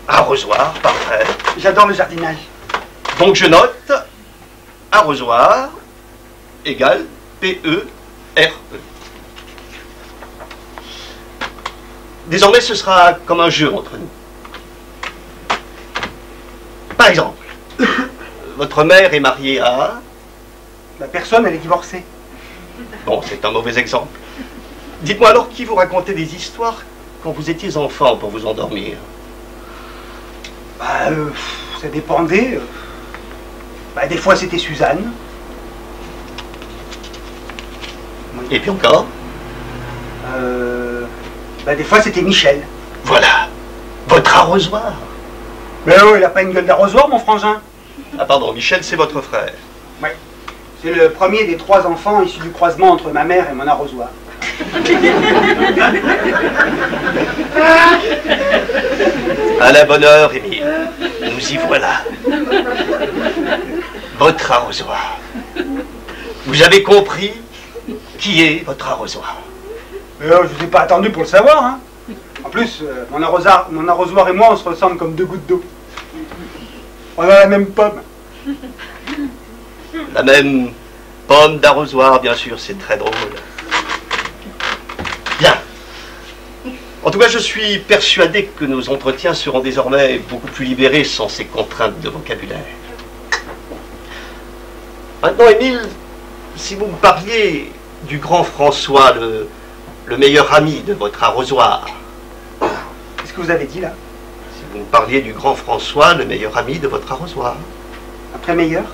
Arrosoir, parfait. J'adore le jardinage. Donc je note, arrosoir égale P-E-R-E. Désormais, ce sera comme un jeu entre nous. Par exemple, votre mère est mariée à... La personne, elle est divorcée. Bon, c'est un mauvais exemple. Dites-moi alors qui vous racontait des histoires quand vous étiez enfant pour vous endormir? Bah, ça dépendait. Bah, des fois, c'était Suzanne. Et puis encore? Bah, des fois, c'était Michel. Voilà, votre arrosoir. Mais oh, il a pas une gueule d'arrosoir, mon frangin. Ah pardon, Michel, c'est votre frère. Oui. C'est le premier des 3 enfants issus du croisement entre ma mère et mon arrosoir. À la bonne heure, Émile. Nous y voilà. Votre arrosoir. Vous avez compris qui est votre arrosoir? Mais oh, je vous ai pas attendu pour le savoir, hein. En plus, mon arrosoir et moi, on se ressemble comme 2 gouttes d'eau. On a la même pomme. La même pomme d'arrosoir, bien sûr, c'est très drôle. Bien. En tout cas, je suis persuadé que nos entretiens seront désormais beaucoup plus libérés sans ces contraintes de vocabulaire. Maintenant, Émile, si vous me parliez du grand François, le meilleur ami de votre arrosoir. Qu'est-ce que vous avez dit, là? Si vous me parliez du grand François, le meilleur ami de votre arrosoir. Après meilleur?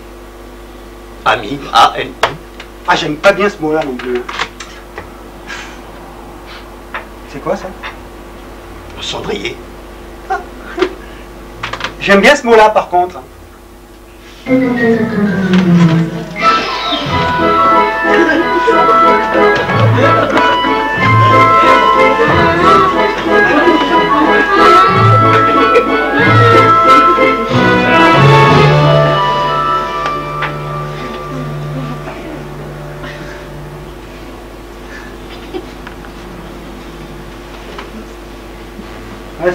Ami, A-M-I. Ah, j'aime pas bien ce mot-là non plus. C'est quoi, ça? Cendrier. Ah. J'aime bien ce mot-là, par contre.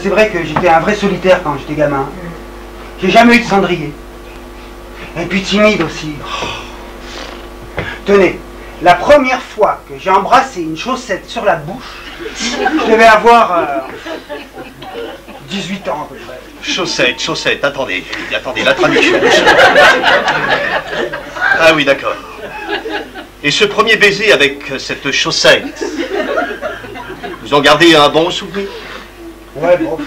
c'est vrai que j'étais un vrai solitaire quand j'étais gamin. J'ai jamais eu de cendrier. Et puis timide aussi. Tenez, la première fois que j'ai embrassé une chaussette sur la bouche, je devais avoir 18 ans à peu près. Chaussette, attendez, la traduction. Ah oui, d'accord. Et ce premier baiser avec cette chaussette, vous en gardez un bon souvenir? Ouais, bon.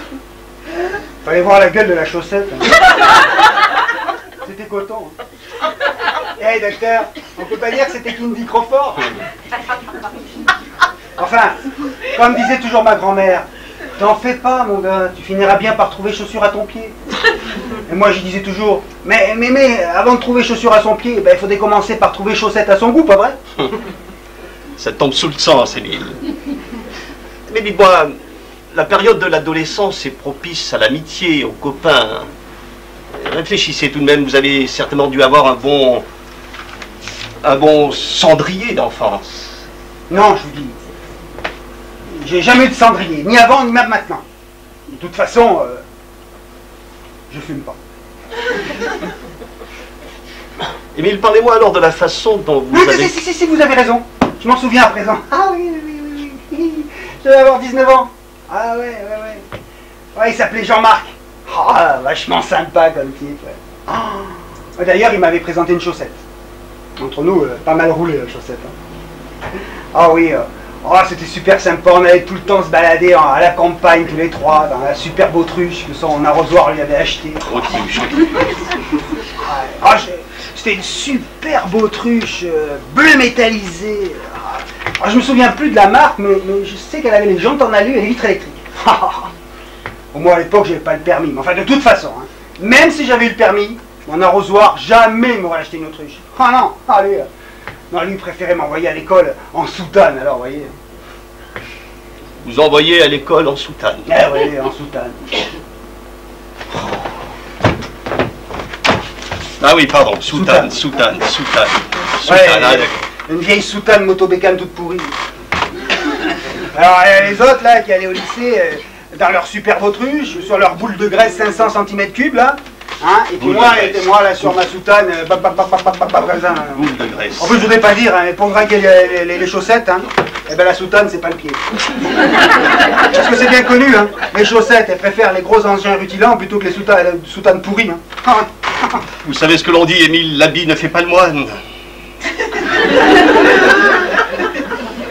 Fallait voir la gueule de la chaussette. C'était coton. Eh, docteur, on peut pas dire que c'était Cindy Crawford. Enfin, comme disait toujours ma grand-mère, t'en fais pas, mon gars, tu finiras bien par trouver chaussure à ton pied. Et moi, je disais toujours, mais, avant de trouver chaussure à son pied, ben, il faudrait commencer par trouver chaussette à son goût, pas vrai? Ça tombe sous le sens, Émile. Mais dites-moi, la période de l'adolescence est propice à l'amitié, aux copains. Réfléchissez tout de même, vous avez certainement dû avoir un bon cendrier d'enfance. Non, je vous dis, j'ai jamais eu de cendrier, ni avant, ni même maintenant. De toute façon, je fume pas. Émile, parlez-moi alors de la façon dont vous avez... Si, vous avez raison. Je m'en souviens à présent. Ah oui. Je devais avoir 19 ans. Ah ouais. Ouais, il s'appelait Jean-Marc. Ah, vachement sympa comme type. Ouais. Ah. D'ailleurs, il m'avait présenté une chaussette. Entre nous, pas mal roulé la chaussette. Hein. Ah oui, c'était super sympa. On allait tout le temps se balader à la campagne tous les trois, dans la superbe autruche que son arrosoir lui avait acheté. Autruche. C'était une superbe autruche, bleu métallisé. Je me souviens plus de la marque, mais je sais qu'elle avait les jantes en alu et les vitres électriques. Au moins à l'époque, j'avais pas le permis. Mais enfin, de toute façon, hein, même si j'avais eu le permis, mon arrosoir, jamais il m'aurait acheté une autruche. Ah non, allez. Non, lui, il préférait m'envoyer à l'école en soutane, alors, vous voyez. Vous envoyez à l'école en soutane? Eh oui, en soutane. Ah oui, pardon, soutane. Ouais, Allez. une vieille soutane motobécane toute pourrie. Alors, les autres, là, qui allaient au lycée, dans leur superbe autruche, sur leur boule de graisse 500 cm3, là, hein, et puis moi, là, sur ma soutane, comme ça. Boule de graisse. En plus, je voudrais pas dire, hein, mais pour draguer les chaussettes, hein, eh ben la soutane, c'est pas le pied. Parce que c'est bien connu, hein, les chaussettes, elles préfèrent les gros engins rutilants plutôt que les soutanes pourries. Hein. Ah ouais. Vous savez ce que l'on dit, Émile, l'habit ne fait pas le moine.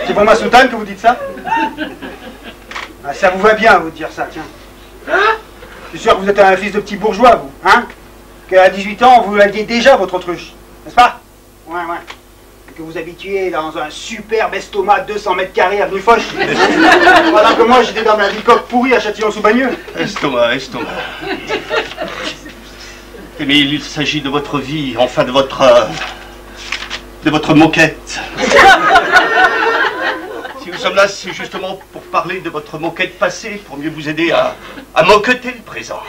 C'est pour ma soutane que vous dites ça? Ah, ça vous va bien, vous, de dire ça, tiens. Je suis sûr que vous êtes un fils de petit bourgeois, vous, hein? Qu'à 18 ans, vous l'aviez déjà, votre autruche, n'est-ce pas? Ouais. Et que vous habitiez dans un superbe estomac 200 mètres carrés avenue Foch. Pendant que moi, j'étais dans ma bicoque pourrie à Châtillon-sous-Bagneux. Estomac. Émile, il s'agit de votre vie, enfin de votre moquette. Si nous sommes là, c'est justement pour parler de votre moquette passée, pour mieux vous aider à moqueter le présent.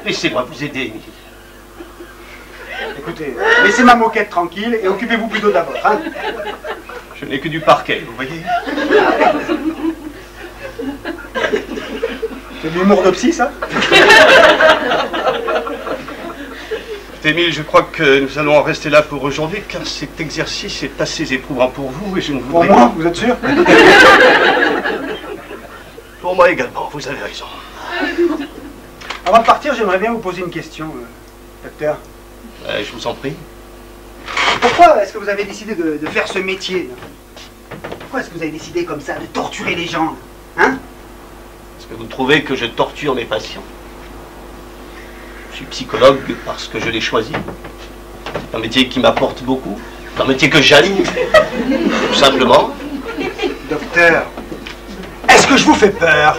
Laissez-moi vous aider, Émile. Écoutez, laissez ma moquette tranquille et occupez-vous plutôt de la vôtre, hein? Je n'ai que du parquet, vous voyez. C'est de l'humour de psy, ça? Émile, je crois que nous allons en rester là pour aujourd'hui, car cet exercice est assez éprouvant pour vous et je ne voudrais pas... Pour moi, vous êtes sûr? Pour moi également, vous avez raison. Avant de partir, j'aimerais bien vous poser une question, docteur. Je vous en prie. Pourquoi est-ce que vous avez décidé de faire ce métier? Pourquoi est-ce que vous avez décidé comme ça, de torturer les gens? Hein? Est-ce que vous trouvez que je torture mes patients? Je suis psychologue parce que je l'ai choisi. C'est un métier qui m'apporte beaucoup. C'est un métier que j'aime, tout simplement. Docteur, est-ce que je vous fais peur?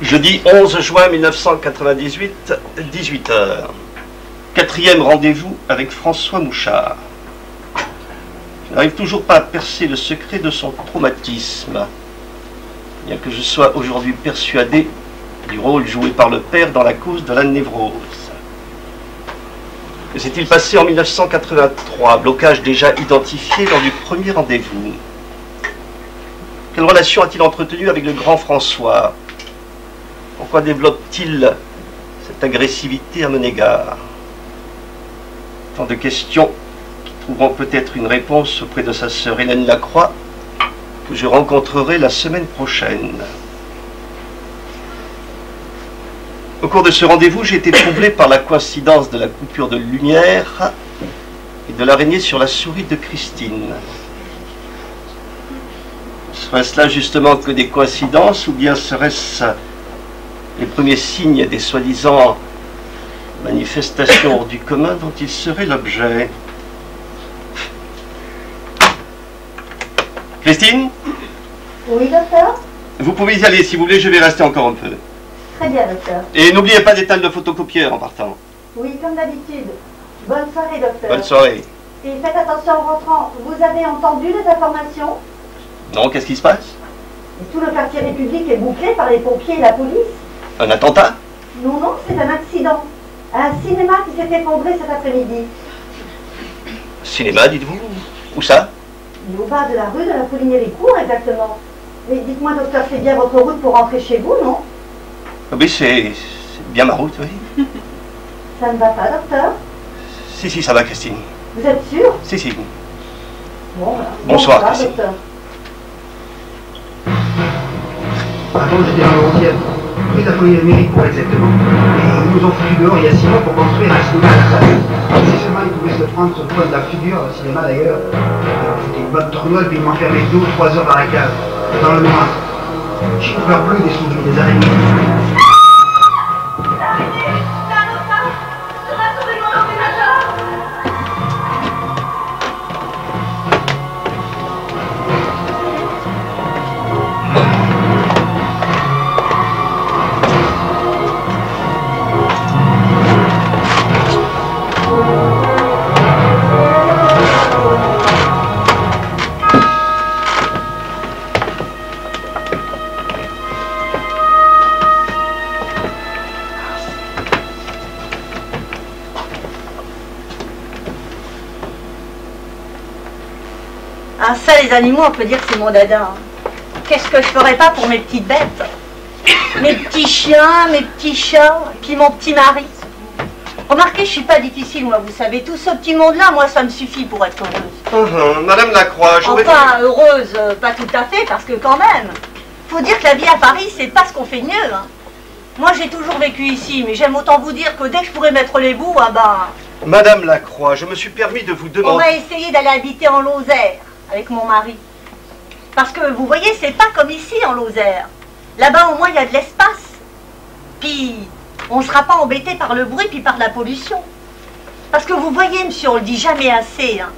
Jeudi 11 juin 1998, 18h. 4e rendez-vous avec François Mouchard. Je n'arrive toujours pas à percer le secret de son traumatisme, bien que je sois aujourd'hui persuadé du rôle joué par le père dans la cause de la névrose. Que s'est-il passé en 1983, blocage déjà identifié lors du premier rendez-vous? Quelle relation a-t-il entretenu avec le grand François? Pourquoi développe-t-il cette agressivité à mon égard? Tant de questions qui trouveront peut-être une réponse auprès de sa sœur Hélène Lacroix, que je rencontrerai la semaine prochaine. Au cours de ce rendez-vous, j'ai été troublé par la coïncidence de la coupure de lumière et de l'araignée sur la souris de Christine. Serait-ce là justement que des coïncidences, ou bien serait-ce les premiers signes des soi-disant manifestations hors du commun dont il serait l'objet? Christine? Oui, docteur? Vous pouvez y aller si vous voulez, je vais rester encore un peu. Très bien, docteur. Et n'oubliez pas d'éteindre le photocopieur en partant. Oui, comme d'habitude. Bonne soirée, docteur. Bonne soirée. Et faites attention en rentrant. Vous avez entendu les informations? Non, qu'est-ce qui se passe? Et tout le quartier République est bouclé par les pompiers et la police. Un attentat? Non, non, c'est un accident. Un cinéma qui s'est effondré cet après-midi. Cinéma, dites-vous? Où ça? Et au bas de la rue de la Pouligny-Ricourt, exactement. Mais dites-moi, docteur, c'est bien votre route pour rentrer chez vous, non? Oui, c'est bien ma route, oui. Ça ne va pas, docteur? Si, ça va, Christine. Vous êtes sûr? Si. Bon, voilà. Bonsoir, Christine. Docteur. Attends, j'étais dans le 11e. Rue de la Pouligny-Ricourt, exactement. Et ils nous ont foutu dehors il y a 6 mois pour construire un cinéma à la salle. Si seulement ils pouvaient se prendre sur le point de la figure, le cinéma d'ailleurs. C'était une bonne tournoile, puis ils m'enfermaient 2 ou 3 heures dans la cave, dans le noir. J'y couvert plus des souris, des araignées. Ah ça, les animaux, on peut dire que c'est mon dada. Hein. Qu'est-ce que je ferais pas pour mes petites bêtes? Mes petits chiens, mes petits chats, et puis mon petit mari. Remarquez, je suis pas difficile, moi, vous savez. Tout ce petit monde-là, moi, ça me suffit pour être heureuse. Madame Lacroix, j'aurais... Enfin, heureuse, pas tout à fait, parce que quand même, faut dire que la vie à Paris, c'est pas ce qu'on fait de mieux. Hein. Moi, j'ai toujours vécu ici, mais j'aime autant vous dire que dès que je pourrais mettre les bouts, ah bah... Madame Lacroix, je me suis permis de vous demander... On va essayer d'aller habiter en Lozère, avec mon mari. Parce que, vous voyez, c'est pas comme ici, en Lozère. Là-bas, au moins, il y a de l'espace. Puis, on ne sera pas embêté par le bruit, puis par la pollution. Parce que vous voyez, monsieur, on le dit jamais assez, hein,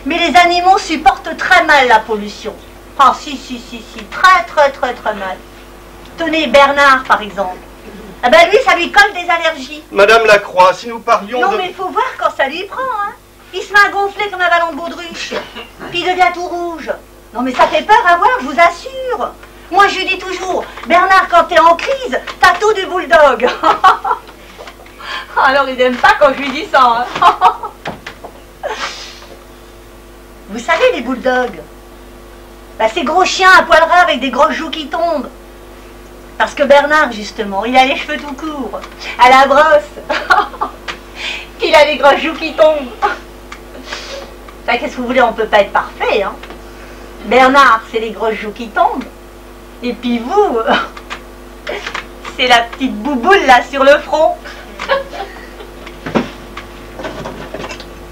mais les animaux supportent très mal la pollution. Ah, si, très mal. Tenez, Bernard, par exemple. Ah ben lui, ça lui colle des allergies. Madame Lacroix, si nous parlions non, de... mais il faut voir quand ça lui prend, hein. Il se met à gonfler comme un ballon de baudruche. Puis il devient tout rouge. Non, mais ça fait peur à voir, je vous assure. Moi, je lui dis toujours, Bernard, quand t'es en crise, t'as tout du bulldog. Alors, il n'aime pas quand je lui dis ça. Hein. Vous savez, les bulldogs, bah, ces gros chiens à poil ras avec des grosses joues qui tombent. Parce que Bernard, justement, il a les cheveux tout courts, à la brosse. Puis il a les grosses joues qui tombent. Enfin, qu'est-ce que vous voulez, on peut pas être parfait, hein. Bernard, c'est les grosses joues qui tombent. Et puis vous, c'est la petite bouboule là sur le front.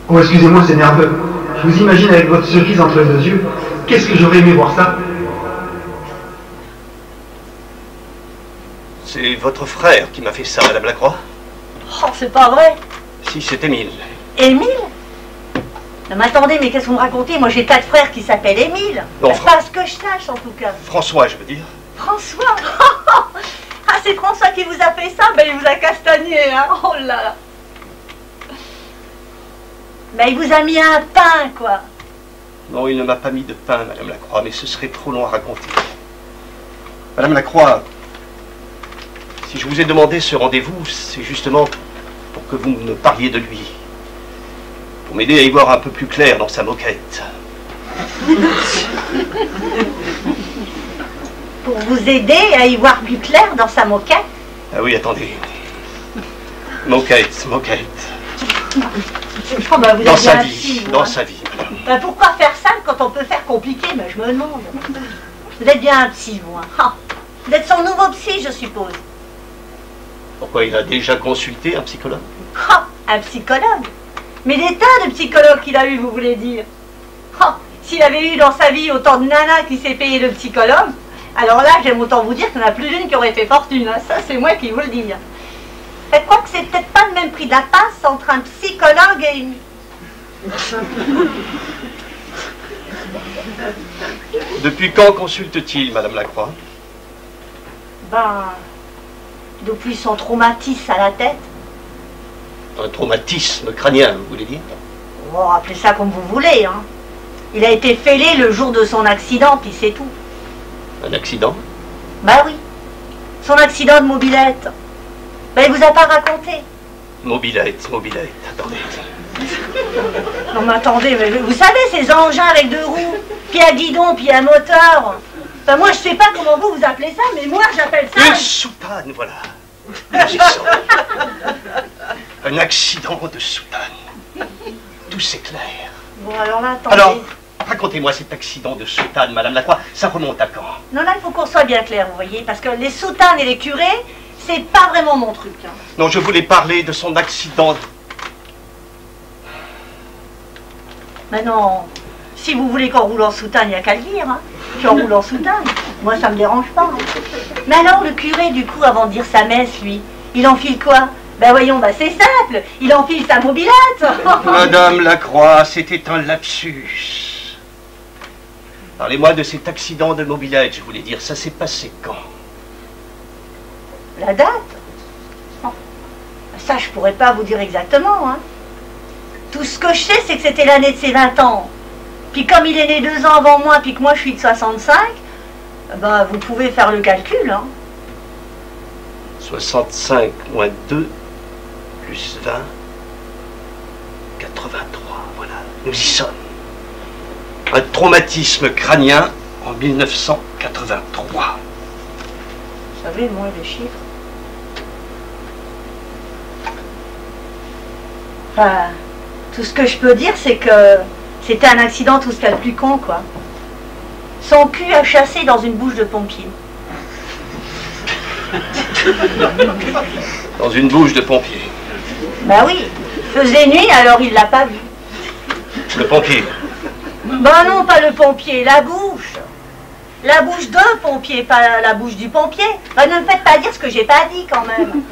Oh, excusez-moi, c'est nerveux. Je vous imagine avec votre cerise entre les deux yeux. Qu'est-ce que j'aurais aimé voir ça? C'est votre frère qui m'a fait ça, Madame Lacroix. Oh, c'est pas vrai. Si, c'est Émile. Émile? Non mais attendez, mais qu'est-ce que vous me racontez? Moi j'ai pas de frère qui s'appelle Émile. Non, Pas ce que je sache en tout cas. François, je veux dire. François. Ah, c'est François qui vous a fait ça, ben il vous a castagné, hein. Oh là là. Ben il vous a mis un pain, quoi. Non, il ne m'a pas mis de pain, Madame Lacroix, mais ce serait trop long à raconter. Madame Lacroix, si je vous ai demandé ce rendez-vous, c'est justement pour que vous me parliez de lui. Pour m'aider à y voir un peu plus clair dans sa moquette. Pour vous aider à y voir plus clair dans sa moquette? Ah oui, attendez. Moquette. Oh, ben, Dans sa vie, madame. Ben, pourquoi faire simple quand on peut faire compliqué? Ben, je me demande. Vous êtes bien un psy, vous. Hein. Ah, vous êtes son nouveau psy, je suppose. Pourquoi, il a déjà consulté un psychologue? Ah, un psychologue? Mais des tas de psychologues qu'il a eu, vous voulez dire? Ah, s'il avait eu dans sa vie autant de nanas qui s'est payé le psychologue, alors là, j'aime autant vous dire qu'il n'y en a plus d'une qui aurait fait fortune. Hein. Ça, c'est moi qui vous le dis. Faites quoi que c'est peut-être pas le même prix de la passe entre un psychologue et une... Depuis quand consulte-t-il, Madame Lacroix? Ben, depuis son traumatisme à la tête. Un traumatisme crânien, vous voulez dire? Oh, appelez ça comme vous voulez, hein. Il a été fêlé le jour de son accident, puis c'est tout. Un accident? Ben oui. Son accident de mobilette. Ben, il vous a pas raconté. Mobilette, attendez. Non mais attendez, mais vous savez, ces engins avec deux roues, puis un guidon, puis un moteur. Ben moi, je sais pas comment vous appelez ça, mais moi, j'appelle ça... Une soutane, voilà. Nous y sommes. Un accident de soutane. Tout s'éclaire. Bon, alors là, attendez. Alors, racontez-moi cet accident de soutane, Madame Lacroix. Ça remonte à quand? Non, là, il faut qu'on soit bien clair, vous voyez, parce que les soutanes et les curés, c'est pas vraiment mon truc. Hein. Non, je voulais parler de son accident. Maintenant, si vous voulez qu'on roule en soutane, il n'y a qu'à le dire. Hein. Qu'on roule en soutane. Moi, ça me dérange pas. Hein. Mais alors, le curé, du coup, avant de dire sa messe, lui, il enfile quoi? Ben voyons, ben c'est simple. Il enfile sa mobilette. Madame Lacroix, c'était un lapsus. Parlez-moi de cet accident de mobilette, je voulais dire. Ça s'est passé quand? La date? Oh. Ça, je pourrais pas vous dire exactement. Hein. Tout ce que je sais, c'est que c'était l'année de ses 20 ans. Puis comme il est né 2 ans avant moi, puis que moi je suis de 65, ben vous pouvez faire le calcul. Hein. 65 moins 2 plus 20, 83, voilà, nous y sommes. Un traumatisme crânien en 1983. Vous savez, moi, les chiffres. Enfin, tout ce que je peux dire, c'est que c'était un accident tout ce qu'il y a de plus con, quoi. Son cul a chassé dans une bouche de pompier. Dans une bouche de pompier. Ben oui, faisait nuit, alors il l'a pas vu. Le pompier. Ben non, pas le pompier, la bouche. La bouche d'un pompier, pas la bouche du pompier. Ben ne me faites pas dire ce que j'ai pas dit, quand même.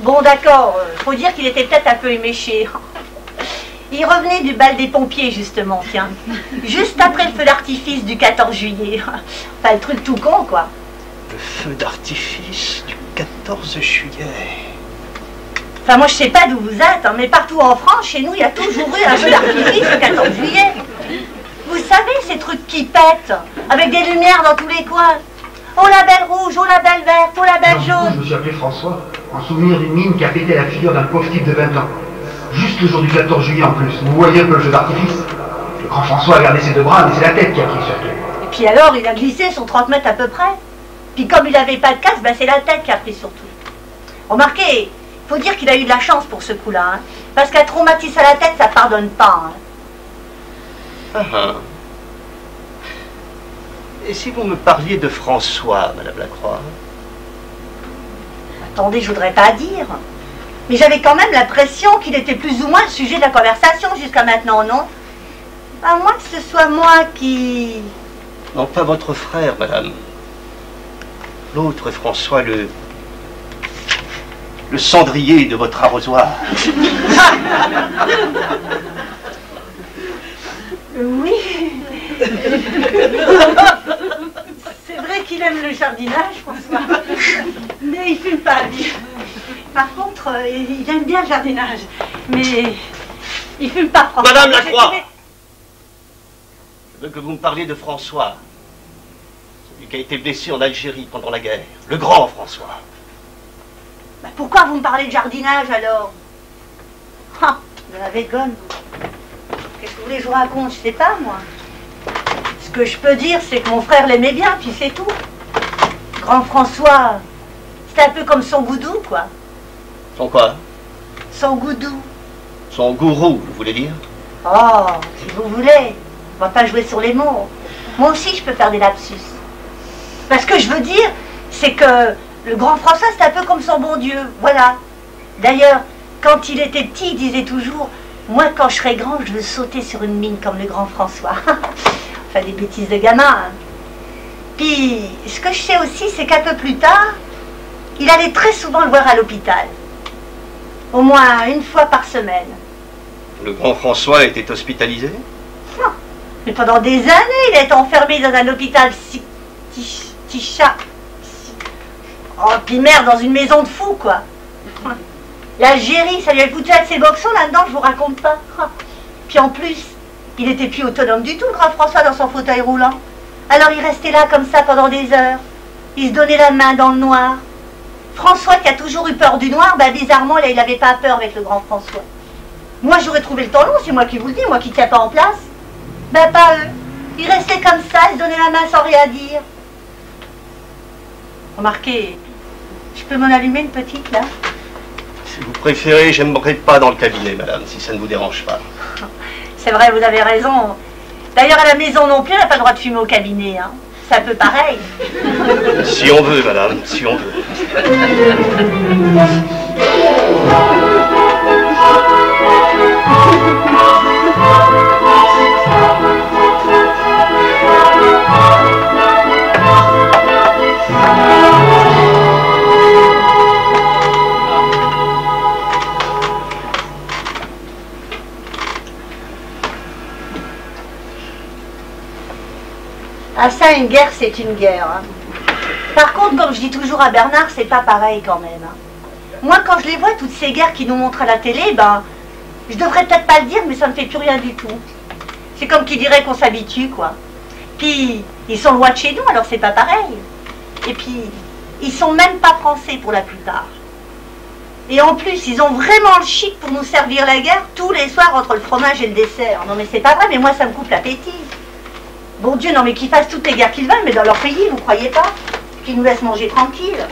Bon, d'accord, faut dire qu'il était peut-être un peu éméché. Il revenait du bal des pompiers, justement, tiens. Juste après le feu d'artifice du 14 juillet. Enfin, le truc tout con, quoi. Le feu d'artifice du 14 juillet. Enfin, moi, je sais pas d'où vous êtes, hein, mais partout en France, chez nous, il y a toujours eu un feu d'artifice le 14 juillet. Vous savez, ces trucs qui pètent, avec des lumières dans tous les coins. Oh, la belle rouge, oh, la belle verte, oh, la belle jaune. Je me suis appelé François, en souvenir d'une mine qui a pété la figure d'un pauvre type de 20 ans. Juste le jour du 14 juillet en plus. Vous voyez un peu le jeu d'artifice. Le grand François a gardé ses 2 bras, mais c'est la tête qui a pris surtout. Et puis alors, il a glissé sur 30 mètres à peu près. Puis comme il n'avait pas de casque, ben c'est la tête qui a pris surtout. Remarquez, il faut dire qu'il a eu de la chance pour ce coup-là. Hein, parce qu'un traumatisme à la tête, ça pardonne pas. Hein. Et si vous me parliez de François, Madame Lacroix? Attendez, je voudrais pas dire. Mais j'avais quand même l'impression qu'il était plus ou moins le sujet de la conversation jusqu'à maintenant, non? À moins que ce soit moi qui... Non, pas votre frère, Madame. L'autre François, le cendrier de votre arrosoir. Oui. C'est vrai qu'il aime le jardinage, François. il aime bien le jardinage, mais il fume pas, François. Madame Lacroix, je veux que vous me parliez de François, celui qui a été blessé en Algérie pendant la guerre, le grand François. Bah, pourquoi vous me parlez de jardinage alors? Ah, de la végonne. Qu'est-ce que vous voulez que je vous raconte? Je sais pas, moi. Ce que je peux dire, c'est que mon frère l'aimait bien, puis c'est tout. Grand François, c'était un peu comme son goudou, quoi. Son quoi? Son goudou. Son gourou, vous voulez dire? Oh, si vous voulez. On va pas jouer sur les mots. Moi aussi, je peux faire des lapsus. Parce que je veux dire, c'est que le grand François, c'est un peu comme son bon Dieu. Voilà. D'ailleurs, quand il était petit, il disait toujours, moi, quand je serai grand, je veux sauter sur une mine comme le grand François. Enfin, des bêtises de gamin. Hein. Puis, ce que je sais aussi, c'est qu'un peu plus tard, il allait très souvent le voir à l'hôpital. Au moins une fois par semaine. Le grand François était hospitalisé? Non. Mais pendant des années, il a été enfermé dans un hôpital Tichat. Oh, puis merde, dans une maison de fous, quoi. L'Algérie, ça lui a foutu avec ses boxons là-dedans, je vous raconte pas. Puis en plus, il était plus autonome du tout, le grand François, dans son fauteuil roulant. Alors il restait là comme ça pendant des heures. Il se donnait la main dans le noir. François, qui a toujours eu peur du noir, ben bizarrement, là, il n'avait pas peur avec le grand François. Moi, j'aurais trouvé le temps long, c'est moi qui vous le dis, moi qui ne tiens pas en place. Ben pas eux. Ils restaient comme ça, ils se donnaient la main sans rien dire. Remarquez, je peux m'en allumer une petite, là? Si vous préférez, j'aimerais pas dans le cabinet, madame, si ça ne vous dérange pas. C'est vrai, vous avez raison. D'ailleurs, à la maison non plus, on n'a pas le droit de fumer au cabinet, hein. C'est un peu pareil. Si on veut, madame, si on veut. Ah ça, une guerre, c'est une guerre. Hein. Par contre, comme je dis toujours à Bernard, c'est pas pareil quand même. Hein. Moi, quand je les vois, toutes ces guerres qui nous montrent à la télé, ben, je devrais peut-être pas le dire, mais ça ne fait plus rien du tout. C'est comme qui dirait qu'on s'habitue, quoi. Puis, ils sont loin de chez nous, alors c'est pas pareil. Et puis, ils sont même pas français pour la plupart. Et en plus, ils ont vraiment le chic pour nous servir la guerre tous les soirs entre le fromage et le dessert. Non mais c'est pas vrai, mais moi ça me coupe l'appétit. Bon Dieu, non mais qu'ils fassent toutes les guerres qu'ils veulent, mais dans leur pays, vous croyez pas? Qu'ils nous laissent manger tranquille.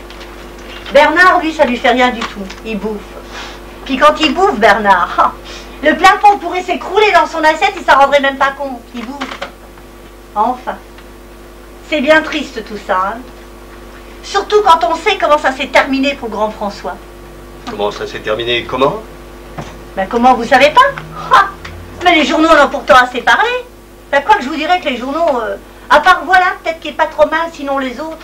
Bernard, lui, ça lui fait rien du tout. Il bouffe. Puis quand il bouffe, Bernard, le plafond pourrait s'écrouler dans son assiette, il s'en rendrait même pas compte. Il bouffe. Enfin. C'est bien triste tout ça. Hein. Surtout quand on sait comment ça s'est terminé pour le grand François. Comment ça s'est terminé? Comment? Ben comment, vous savez pas? Mais les journaux en ont pourtant assez parlé. Ben quoi que je vous dirais que les journaux, à part voilà, peut-être qu'il est pas trop mal, sinon les autres,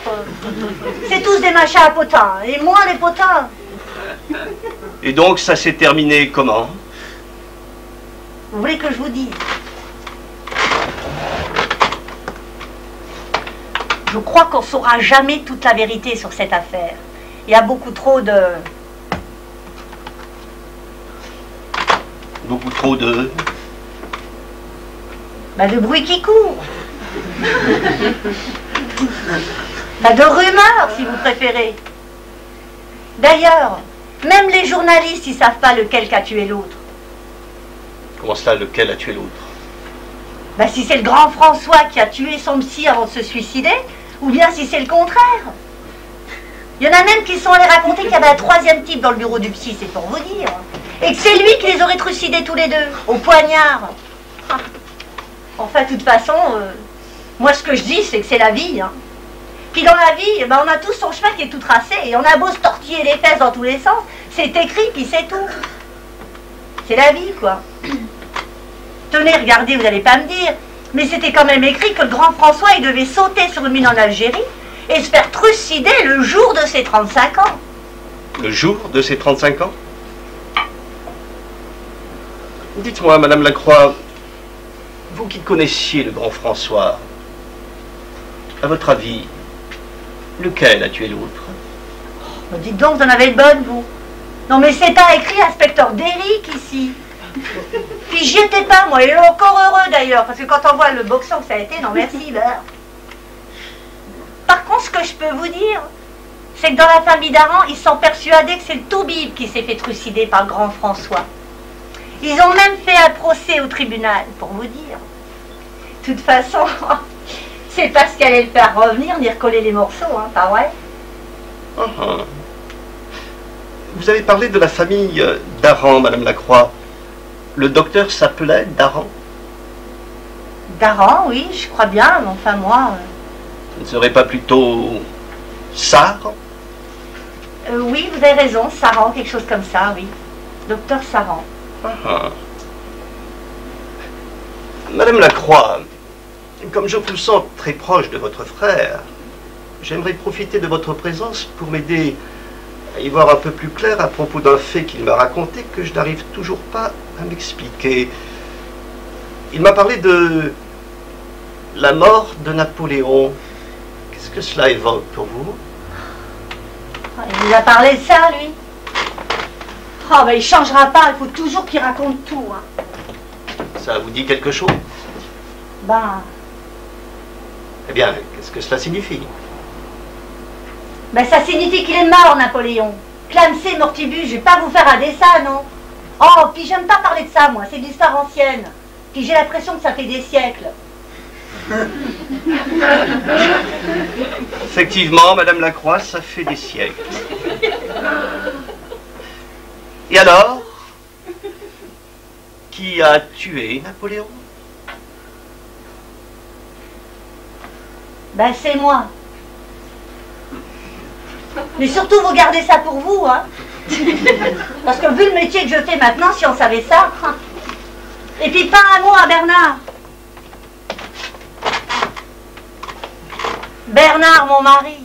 c'est tous des machins à potins. Et moi, les potins. Et donc ça s'est terminé comment? Vous voulez que je vous dise? Je crois qu'on saura jamais toute la vérité sur cette affaire. Il y a beaucoup trop de... Beaucoup trop de... Ben de bruit qui court. Ben de rumeurs, si vous préférez. D'ailleurs, même les journalistes, ils savent pas lequel a tué l'autre. Comment cela, lequel a tué l'autre? Ben si c'est le grand François qui a tué son psy avant de se suicider, ou bien si c'est le contraire. Il y en a même qui sont allés raconter qu'il y avait un troisième type dans le bureau du psy, c'est pour vous dire. Et que c'est lui qui les aurait trucidés tous les deux, au poignard. Enfin, de toute façon, moi ce que je dis, c'est que c'est la vie. Hein. Puis dans la vie, ben, on a tous son chemin qui est tout tracé, et on a beau se tortiller les fesses dans tous les sens, c'est écrit, puis c'est tout. C'est la vie, quoi. Tenez, regardez, vous n'allez pas me dire, mais c'était quand même écrit que le grand François, il devait sauter sur une mine en Algérie et se faire trucider le jour de ses 35 ans. Le jour de ses 35 ans? Dites-moi, Madame Lacroix, vous qui connaissiez le grand François, à votre avis, lequel a tué l'autre? Oh, dites donc, vous en avez une bonne, vous. Non mais c'est pas écrit inspecteur d'Éric ici. Puis j'y étais pas moi, il est encore heureux d'ailleurs, parce que quand on voit le boxon que ça a été, non merci, ben. Par contre, ce que je peux vous dire, c'est que dans la famille d'Aran, ils sont persuadés que c'est le Toubib qui s'est fait trucider par le grand François. Ils ont même fait un procès au tribunal, pour vous dire. De toute façon, c'est parce qu'elle allait le faire revenir, ni recoller les morceaux, hein, pas vrai? Vous avez parlé de la famille d'Aran, Madame Lacroix. Le docteur s'appelait Daran? Daran, oui, je crois bien, mais enfin moi... Ce ne serait pas plutôt Sarr? Oui, vous avez raison, Saran, quelque chose comme ça, oui. Docteur Saran. Madame Lacroix, comme je vous sens très proche de votre frère, j'aimerais profiter de votre présence pour m'aider à y voir un peu plus clair à propos d'un fait qu'il m'a raconté que je n'arrive toujours pas à m'expliquer. Il m'a parlé de la mort de Napoléon. Qu'est-ce que cela évoque pour vous? Il nous a parlé de ça, lui. Oh, ben il changera pas, il faut toujours qu'il raconte tout. Hein. Ça vous dit quelque chose? Ben... Eh bien, qu'est-ce que cela signifie? Ben ça signifie qu'il est mort, Napoléon. Clamsé, mortibus, je vais pas vous faire un dessin, non? Oh, puis j'aime pas parler de ça, moi, c'est de l'histoire ancienne. Puis j'ai l'impression que ça fait des siècles. Effectivement, Madame Lacroix, ça fait des siècles. Et alors? Qui a tué Napoléon? Ben c'est moi. Mais surtout, vous gardez ça pour vous, hein. Parce que vu le métier que je fais maintenant, si on savait ça... Et puis pas un mot à Bernard. Bernard, mon mari.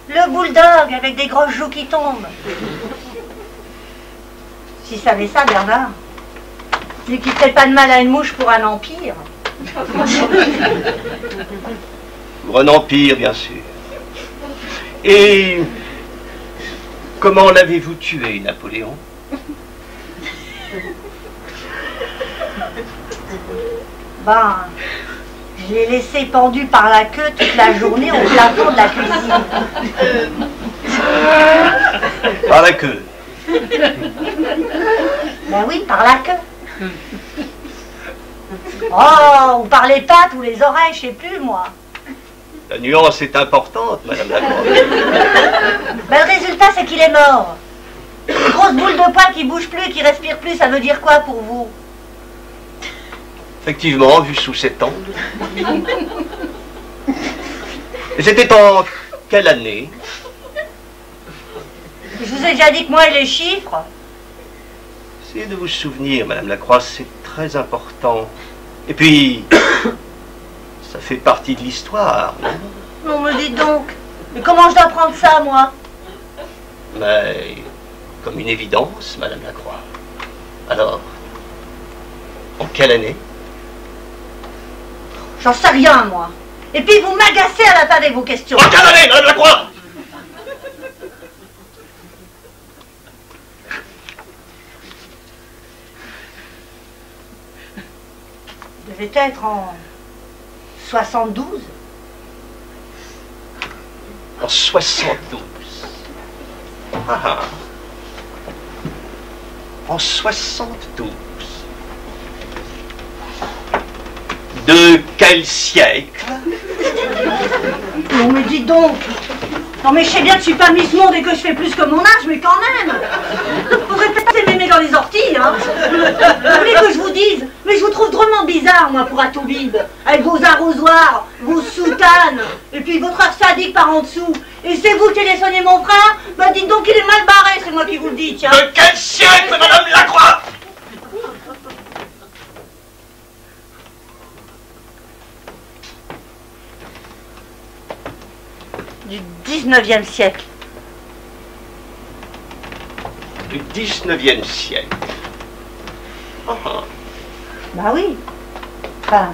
Le bulldog avec des grosses joues qui tombent. S'il savait ça, Bernard, lui qui ne fait pas de mal à une mouche pour un empire. Pour un empire, bien sûr. Et comment l'avez-vous tué, Napoléon? Ben, je l'ai laissé pendu par la queue toute la journée au plafond de la cuisine. Par la queue? Ben oui, par la queue. Oh, ou par les pattes ou les oreilles, je sais plus, moi. La nuance est importante, Madame Lacroix. Ben le résultat, c'est qu'il est mort. Une grosse boule de poil qui bouge plus et qui respire plus, ça veut dire quoi pour vous? Effectivement, vu sous cet angle. Et c'était en quelle année? Je vous ai déjà dit que moi et les chiffres. Essayez de vous souvenir, Madame Lacroix, c'est très important. Et puis, ça fait partie de l'histoire, non? Non, me dites donc. Mais comment je dois prendre ça, moi? Mais, comme une évidence, Madame Lacroix. Alors, en quelle année? J'en sais rien, moi. Et puis vous m'agacez à la fin avec vos questions. En quelle année, Madame Lacroix? Devait être en 72. En 72. Ah. En 72. De quel siècle? Non mais dites donc. Non mais je sais bien que je suis pas Miss Monde et que je fais plus que mon âge, mais quand même. Faudrait peut-être m'aimer dans les orties, hein. Vous voulez que je vous dise? Mais je vous trouve drôlement bizarre, moi, pour un toubib. Avec vos arrosoirs, vos soutanes, et puis votre heure sadique par en dessous. Et c'est vous qui allez soigner mon frère? Bah dites donc qu'il est mal barré, c'est moi qui vous le dis, tiens. De quel siècle, Madame Lacroix? Du 19e siècle. Du 19e siècle. Ah. Bah oui. Enfin,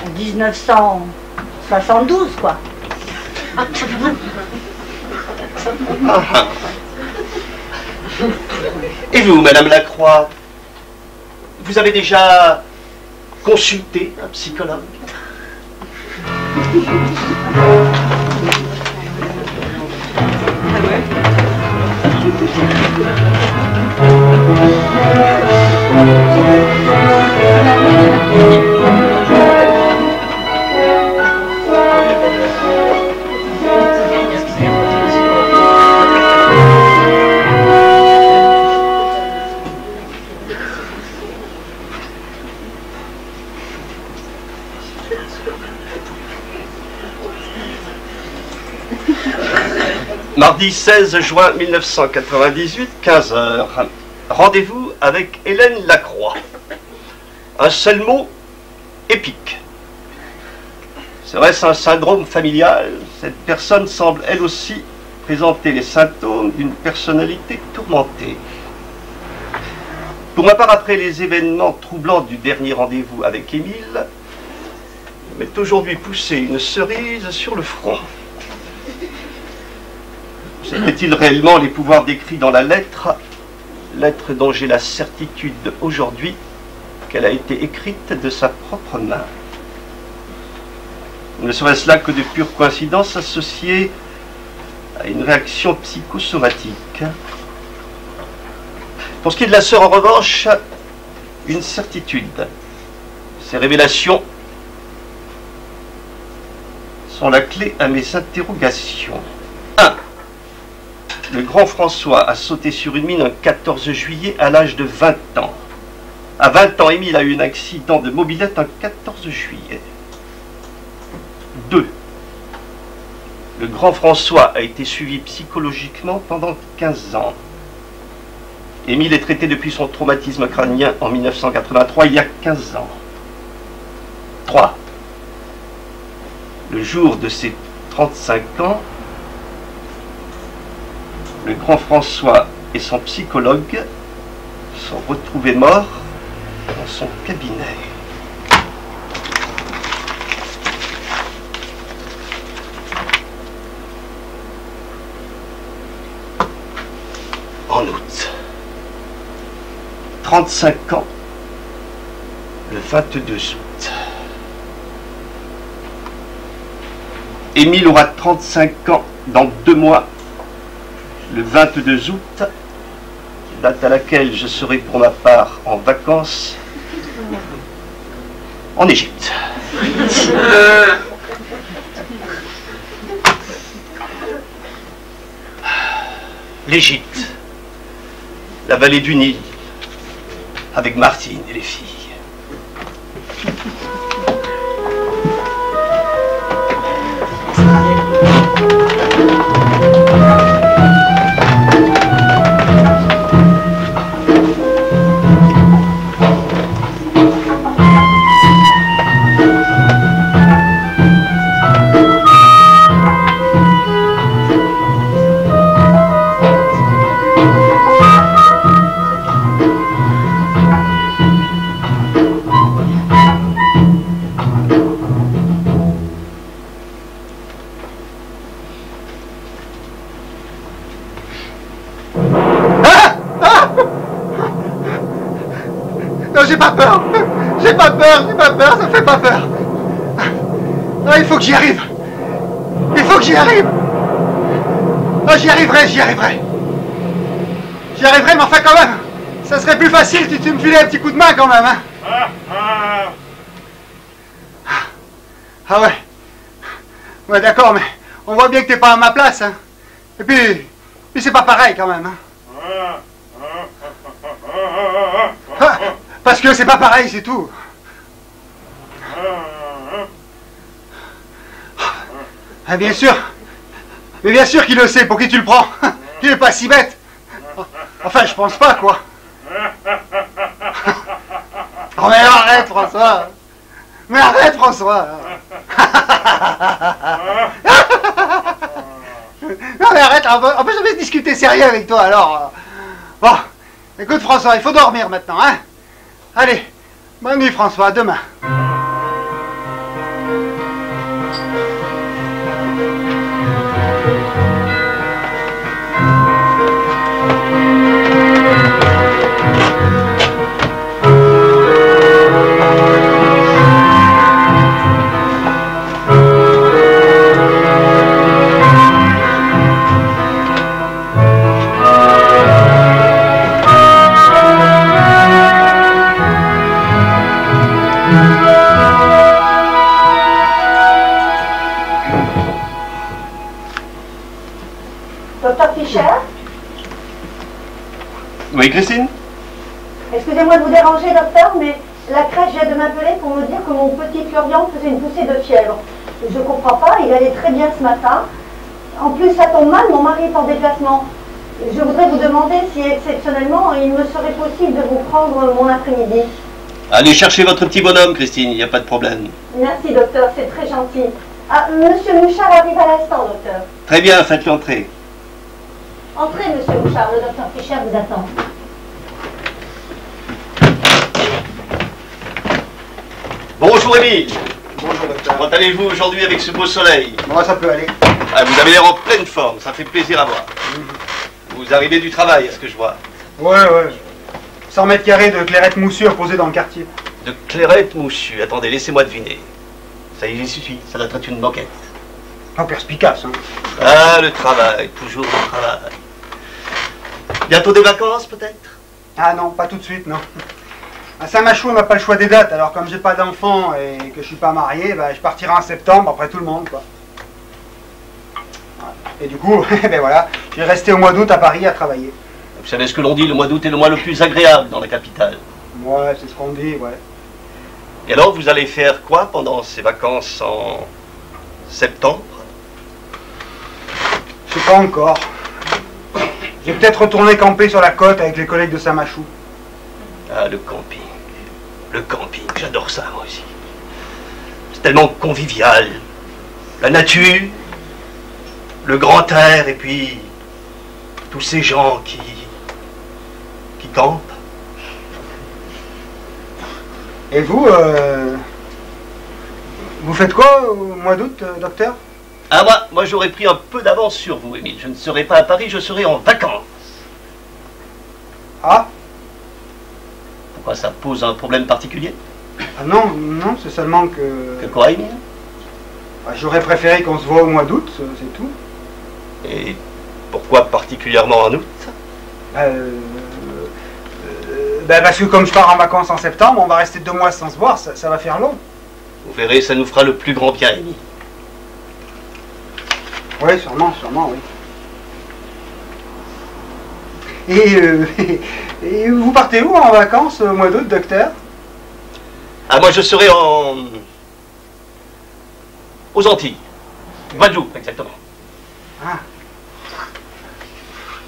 en 1972, quoi. Et vous, Madame Lacroix, vous avez déjà consulté un psychologue? Mardi 16 juin 1998, 15 h. Rendez-vous avec Hélène Lacroix. Un seul mot, épique. Serait-ce un syndrome familial? Cette personne semble elle aussi présenter les symptômes d'une personnalité tourmentée. Pour ma part, après les événements troublants du dernier rendez-vous avec Émile, m'est aujourd'hui poussé une cerise sur le front. C'était-il réellement les pouvoirs décrits dans la lettre dont j'ai la certitude aujourd'hui qu'elle a été écrite de sa propre main? Ne serait-ce là que de pure coïncidence associée à une réaction psychosomatique? Pour ce qui est de la sœur, en revanche, une certitude. Ces révélations sont la clé à mes interrogations. 1. Le grand François a sauté sur une mine un 14 juillet à l'âge de 20 ans. À 20 ans, Émile a eu un accident de mobilette un 14 juillet. 2. Le grand François a été suivi psychologiquement pendant 15 ans. Émile est traité depuis son traumatisme crânien en 1983, il y a 15 ans. 3. Le jour de ses 35 ans, le grand François et son psychologue sont retrouvés morts dans son cabinet. En août. 35 ans, le 22 août. Émile aura 35 ans dans 2 mois, le 22 août, date à laquelle je serai pour ma part en vacances en Égypte. L'Égypte, la vallée du Nil, avec Martine et les filles. Ça fait pas peur. Ah, il faut que j'y arrive. Il faut que j'y arrive. Ah, j'y arriverai. J'y arriverai, mais enfin quand même, ça serait plus facile si tu me filais un petit coup de main quand même. Hein. Ah ouais. Ouais, d'accord, mais on voit bien que t'es pas à ma place. Hein. Et puis c'est pas pareil quand même. Hein. Ah, parce que c'est pas pareil, c'est tout. Ah, bien sûr. Mais bien sûr qu'il le sait, pour qui tu le prends? Il est pas si bête. Enfin, je pense pas, quoi. Oh, mais arrête, François. Mais arrête, François. Non, mais arrête, on peut jamais discuter sérieux avec toi, alors. Bon, écoute, François, il faut dormir maintenant, hein. Allez, bonne nuit, François, à demain. Oui, Christine? Excusez-moi de vous déranger, docteur, mais la crèche vient de m'appeler pour me dire que mon petit Florian faisait une poussée de fièvre. Je ne comprends pas, il allait très bien ce matin. En plus, ça tombe mal, mon mari est en déplacement. Je voudrais vous demander si exceptionnellement il me serait possible de vous prendre mon après-midi. Allez chercher votre petit bonhomme, Christine, il n'y a pas de problème. Merci, docteur, c'est très gentil. Ah, monsieur Mouchard arrive à l'instant, docteur. Très bien, faites-le entrer. Entrez, monsieur Mouchard, le docteur Fischer vous attend. Bonjour, Émile. Bonjour, docteur. Comment allez-vous aujourd'hui avec ce beau soleil? Moi, ça peut aller. Ah, vous avez l'air en pleine forme, ça fait plaisir à voir. Vous arrivez du travail, à ce que je vois. Ouais. 100 mètres carrés de clairette moussue posée dans le quartier. De clairette moussue. Attendez, laissez-moi deviner. Ça y est, j'y suis. Ça doit être une moquette. Oh, perspicace, hein. Ah, le travail. Toujours le travail. Bientôt des vacances, peut-être? Ah non, pas tout de suite, non. À Saint-Machou, on n'a pas le choix des dates. Alors, comme j'ai pas d'enfant et que je suis pas marié, bah, je partirai en septembre, après tout le monde, quoi. Et du coup, ben voilà, je vais rester au mois d'août à Paris à travailler. Vous savez ce que l'on dit, le mois d'août est le mois le plus agréable dans la capitale. Ouais, c'est ce qu'on dit, ouais. Et alors, vous allez faire quoi pendant ces vacances en septembre? Je sais pas encore. Je vais peut-être retourner camper sur la côte avec les collègues de Saint-Machou. Ah, le camping. Le camping, j'adore ça, moi aussi. C'est tellement convivial. La nature, le grand air, et puis tous ces gens qui campent. Et vous, vous faites quoi au mois d'août, docteur? Ah, moi j'aurais pris un peu d'avance sur vous, Émile. Je ne serai pas à Paris, je serai en vacances. Ah? Pourquoi, ça pose un problème particulier? Ah non, c'est seulement que... Que quoi, Émile? Ah, j'aurais préféré qu'on se voit au mois d'août, c'est tout. Et pourquoi particulièrement en août? Parce que comme je pars en vacances en septembre, on va rester 2 mois sans se voir, ça va faire long. Vous verrez, ça nous fera le plus grand bien, Émile. Oui, sûrement, oui. Et vous partez où en vacances au mois d'août, docteur? Ah, moi je serai aux Antilles. Guadeloupe, exactement. Ah.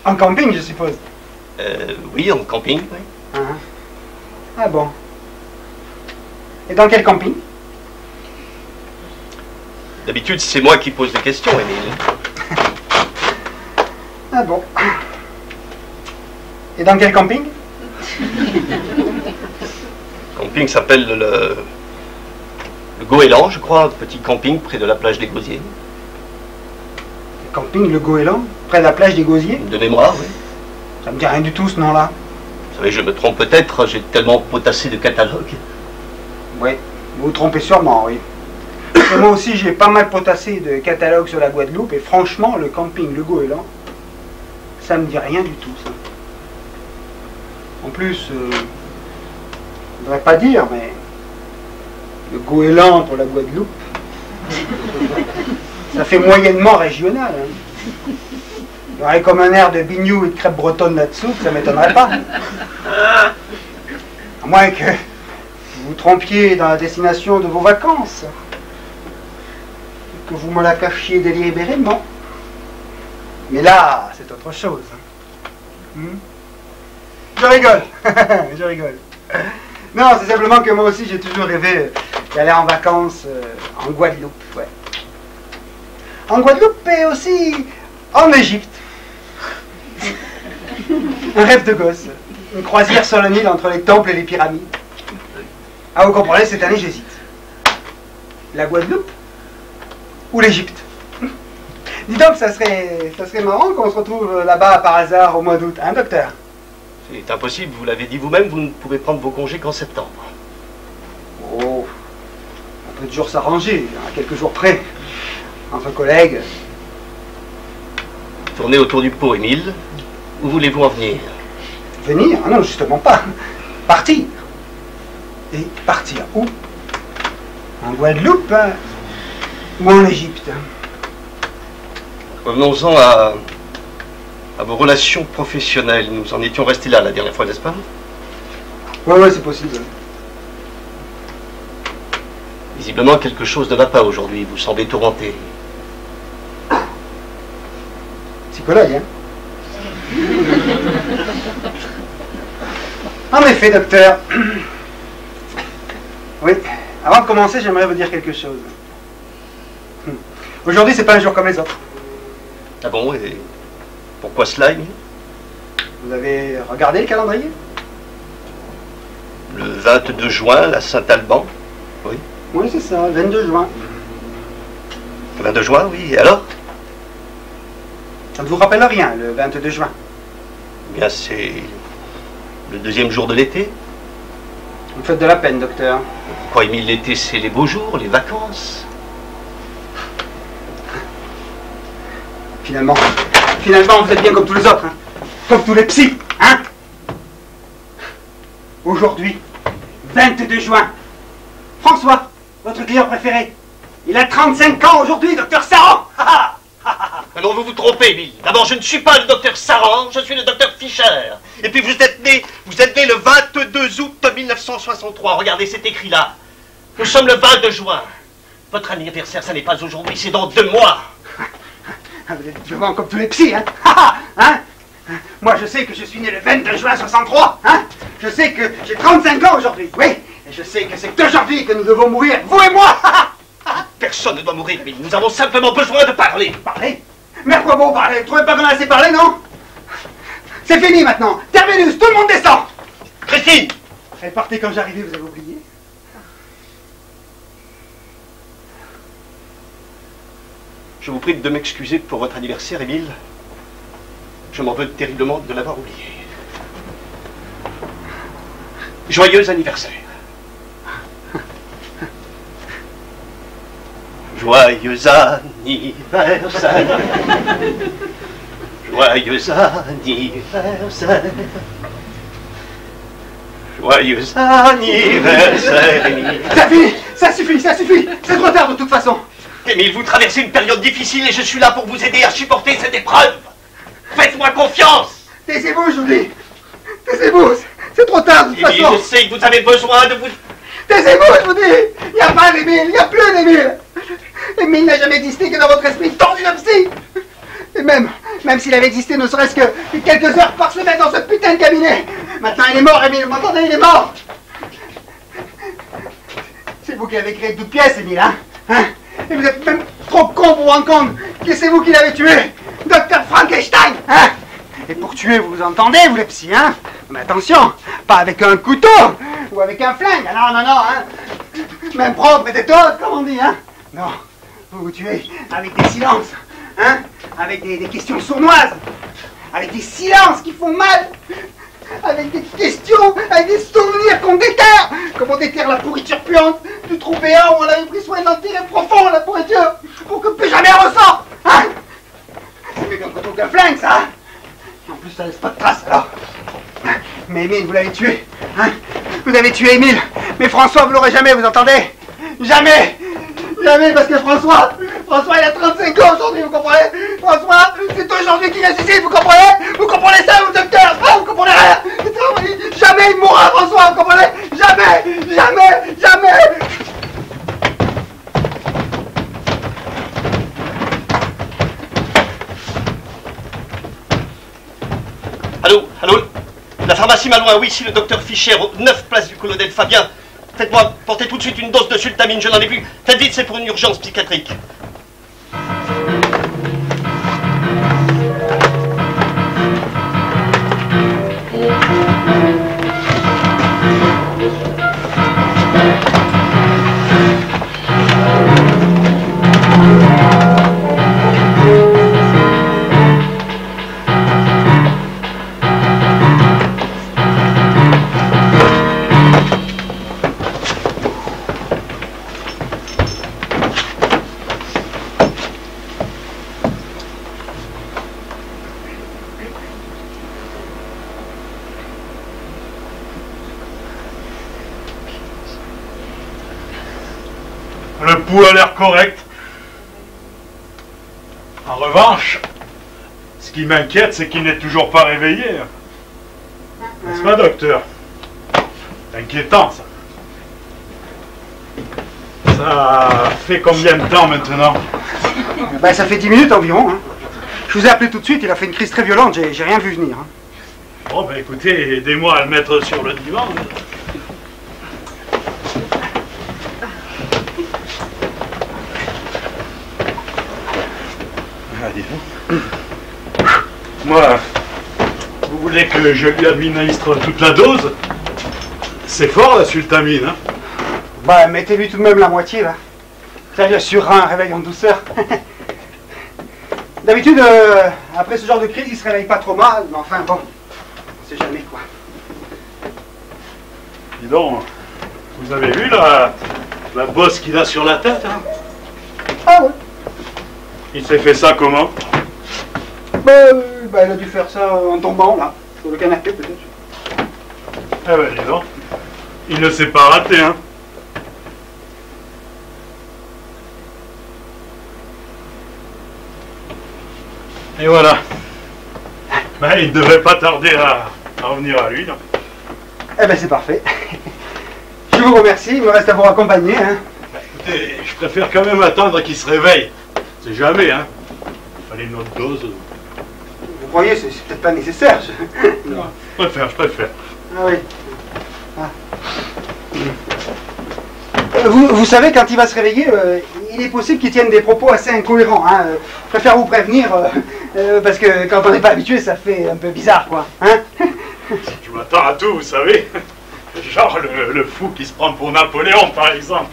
En camping, je suppose. Oui, en camping, oui. Ah bon. Et dans quel camping? D'habitude, c'est moi qui pose des questions, Émile. Ah bon. Et dans quel camping? Le camping s'appelle le Goéland, je crois, un petit camping près de la plage des Gosiers. Le camping, le Goéland, près de la plage des Gosiers? De mémoire, oui. Ça me dit rien du tout, ce nom-là. Vous savez, je me trompe peut-être, j'ai tellement potassé de catalogues. Oui, vous vous trompez sûrement, oui. Et moi aussi, j'ai pas mal potassé de catalogues sur la Guadeloupe, et franchement, le camping, le Goéland, ça me dit rien du tout, ça. En plus, je ne voudrais pas dire, mais le Goéland pour la Guadeloupe, ça fait moyennement régional. Hein. Il y aurait comme un air de bignou et de crêpe bretonne là-dessous, ça ne m'étonnerait pas. À moins que vous vous trompiez dans la destination de vos vacances. Que vous me la cachiez délibérément. Mais là, c'est autre chose. Je rigole. Je rigole. Non, c'est simplement que moi aussi, j'ai toujours rêvé d'aller en vacances en Guadeloupe. Ouais. En Guadeloupe et aussi en Égypte. Un rêve de gosse. Une croisière sur le Nil entre les temples et les pyramides. Ah, vous comprenez, cette année, j'hésite. La Guadeloupe ou l'Égypte? Dis donc, ça serait marrant qu'on se retrouve là-bas par hasard au mois d'août, hein, docteur? C'est impossible, vous l'avez dit vous-même, vous ne pouvez prendre vos congés qu'en septembre. Oh, on peut toujours s'arranger, à quelques jours près, entre collègues. Tournez autour du pot, Émile. Où voulez-vous en venir? Venir? Ah non, justement pas. Partir. Et partir où? En Guadeloupe, hein, ou en Égypte? Revenons-en à à vos relations professionnelles. Nous en étions restés là la dernière fois, n'est-ce pas? Ouais, c'est possible. Visiblement, quelque chose ne va pas aujourd'hui. Vous semblez tourmenté. Psychologue, hein? En effet, docteur. Oui, avant de commencer, j'aimerais vous dire quelque chose. Aujourd'hui, c'est pas un jour comme les autres. Ah bon, et pourquoi cela, Émile? Vous avez regardé le calendrier? Le 22 juin, la Saint-Alban? Oui. Oui, c'est ça, le 22 juin. Le 22 juin, oui. Et alors? Ça ne vous rappelle rien, le 22 juin? Eh bien, c'est le deuxième jour de l'été. Vous me faites de la peine, docteur. Pourquoi, Émile, l'été, c'est les beaux jours, les vacances? Finalement, vous êtes bien comme tous les autres, hein? Comme tous les psys, hein? Aujourd'hui, 22 juin, François, votre client préféré, il a 35 ans aujourd'hui, docteur Saran. Alors vous vous trompez, Émile. D'abord, je ne suis pas le docteur Saran, je suis le docteur Fischer. Et puis vous êtes né le 22 août 1963. Regardez, c'est écrit là. Nous sommes le 22 juin. Votre anniversaire, ça n'est pas aujourd'hui, c'est dans 2 mois. Vous êtes vraiment comme tous les psys, hein? Hein? Moi, je sais que je suis né le 22 juin 63, hein? Je sais que j'ai 35 ans aujourd'hui, oui. Et je sais que c'est aujourd'hui que nous devons mourir, vous et moi. Personne ne doit mourir, Émile. Nous avons simplement besoin de parler. Parler? Mais à quoi bon parler? Vous trouvez pas qu'on a assez parlé, non? C'est fini maintenant. Terminus, tout le monde descend. Christine! Elle partait quand j'arrivais, vous avez oublié? Je vous prie de m'excuser pour votre anniversaire, Émile. Je m'en veux terriblement de l'avoir oublié. Joyeux anniversaire. Joyeux anniversaire. Joyeux anniversaire. Joyeux anniversaire, Émile. Ça finit, ça suffit, c'est trop tard de toute façon. Émile, vous traversez une période difficile et je suis là pour vous aider à supporter cette épreuve. Faites-moi confiance. Taisez-vous, je vous dis. Taisez-vous, c'est trop tard de toute Émile, façon. je sais que vous avez besoin de vous... Taisez-vous, je vous dis. Il n'y a pas d'Émile, il n'y a plus d'Émile. Émile n'a jamais existé que dans votre esprit tordu de psy. Et même s'il avait existé ne serait-ce que quelques heures par semaine dans ce putain de cabinet. Maintenant il est mort, Émile, vous m'entendez, il est mort. C'est vous qui l'avez créé de toutes pièces, Émile, hein? Et vous êtes même trop con pour vous rendre compte que c'est vous qui l'avez tué, Dr Frankenstein, hein? Et pour tuer, vous entendez, vous les psys, hein? Mais attention, pas avec un couteau ou avec un flingue, ah non, hein? Même propre et détose, comme on dit, hein? Non, vous vous tuez avec des silences, hein? Avec des questions sournoises, avec des silences qui font mal, avec des questions, avec des souvenirs qu'on déterre, comme on déterre la pourriture puante du trou béant où on avait pris soin d'en tirer profond la pourriture pour que plus jamais elle ressorte, hein? C'est mieux qu'un couteau qu'un flingue, ça, hein? En plus, ça laisse pas de traces, alors. Mais Émile, vous l'avez tué, hein? Vous avez tué Émile, mais François, vous l'aurez jamais, vous entendez? Jamais! Jamais, parce que François, il a 35 ans aujourd'hui, vous comprenez? François, c'est aujourd'hui qu'il ressuscite, vous comprenez? Vous comprenez ça, vous docteur? Ah, vous comprenez rien? Jamais il mourra, François, vous comprenez? Jamais! Allô? La pharmacie Malouin, oui, ici le docteur Fischer, au 9 place du colonel Fabien. Faites-moi porter tout de suite une dose de sultamine, je n'en ai plus. Faites vite, c'est pour une urgence psychiatrique. Le pouls a l'air correct. En revanche, Ce qui m'inquiète, c'est qu'il n'est toujours pas réveillé. N'est-ce pas, docteur? C'est inquiétant, ça. Ça fait combien de temps maintenant? Ben, ça fait 10 minutes environ. Hein. Je vous ai appelé tout de suite, il a fait une crise très violente, j'ai rien vu venir. Hein. Bon, ben écoutez, aidez-moi à le mettre sur le divan. Ah, dis donc. Moi, vous voulez que je lui administre toute la dose? C'est fort, la sultamine, hein? Bah, mettez-lui tout de même la moitié, là. Ça lui assurera un réveil en douceur. D'habitude, après ce genre de crise, il se réveille pas trop mal, mais enfin, bon, on sait jamais, quoi. Dis donc, vous avez vu la bosse qu'il a sur la tête, hein? Ah ouais. Il s'est fait ça comment? Bah, il a dû faire ça en tombant, là, sur le canapé, peut-être. Ah ben, dis donc, il ne s'est pas raté, hein? Et voilà. Ben, il ne devrait pas tarder à revenir à lui, non? Eh ben, c'est parfait. Je vous remercie, il me reste à vous accompagner, hein. Ben, écoutez, je préfère quand même attendre qu'il se réveille. C'est jamais, hein? Il fallait une autre dose. Vous croyez, c'est peut-être pas nécessaire. Non, je préfère. Ah oui. Ah. Vous savez, quand il va se réveiller, il est possible qu'il tienne des propos assez incohérents. Hein. Je préfère vous prévenir, parce que quand on n'est pas habitué, ça fait un peu bizarre, quoi. Hein. Je m'attends à tout, vous savez. Genre le fou qui se prend pour Napoléon, par exemple.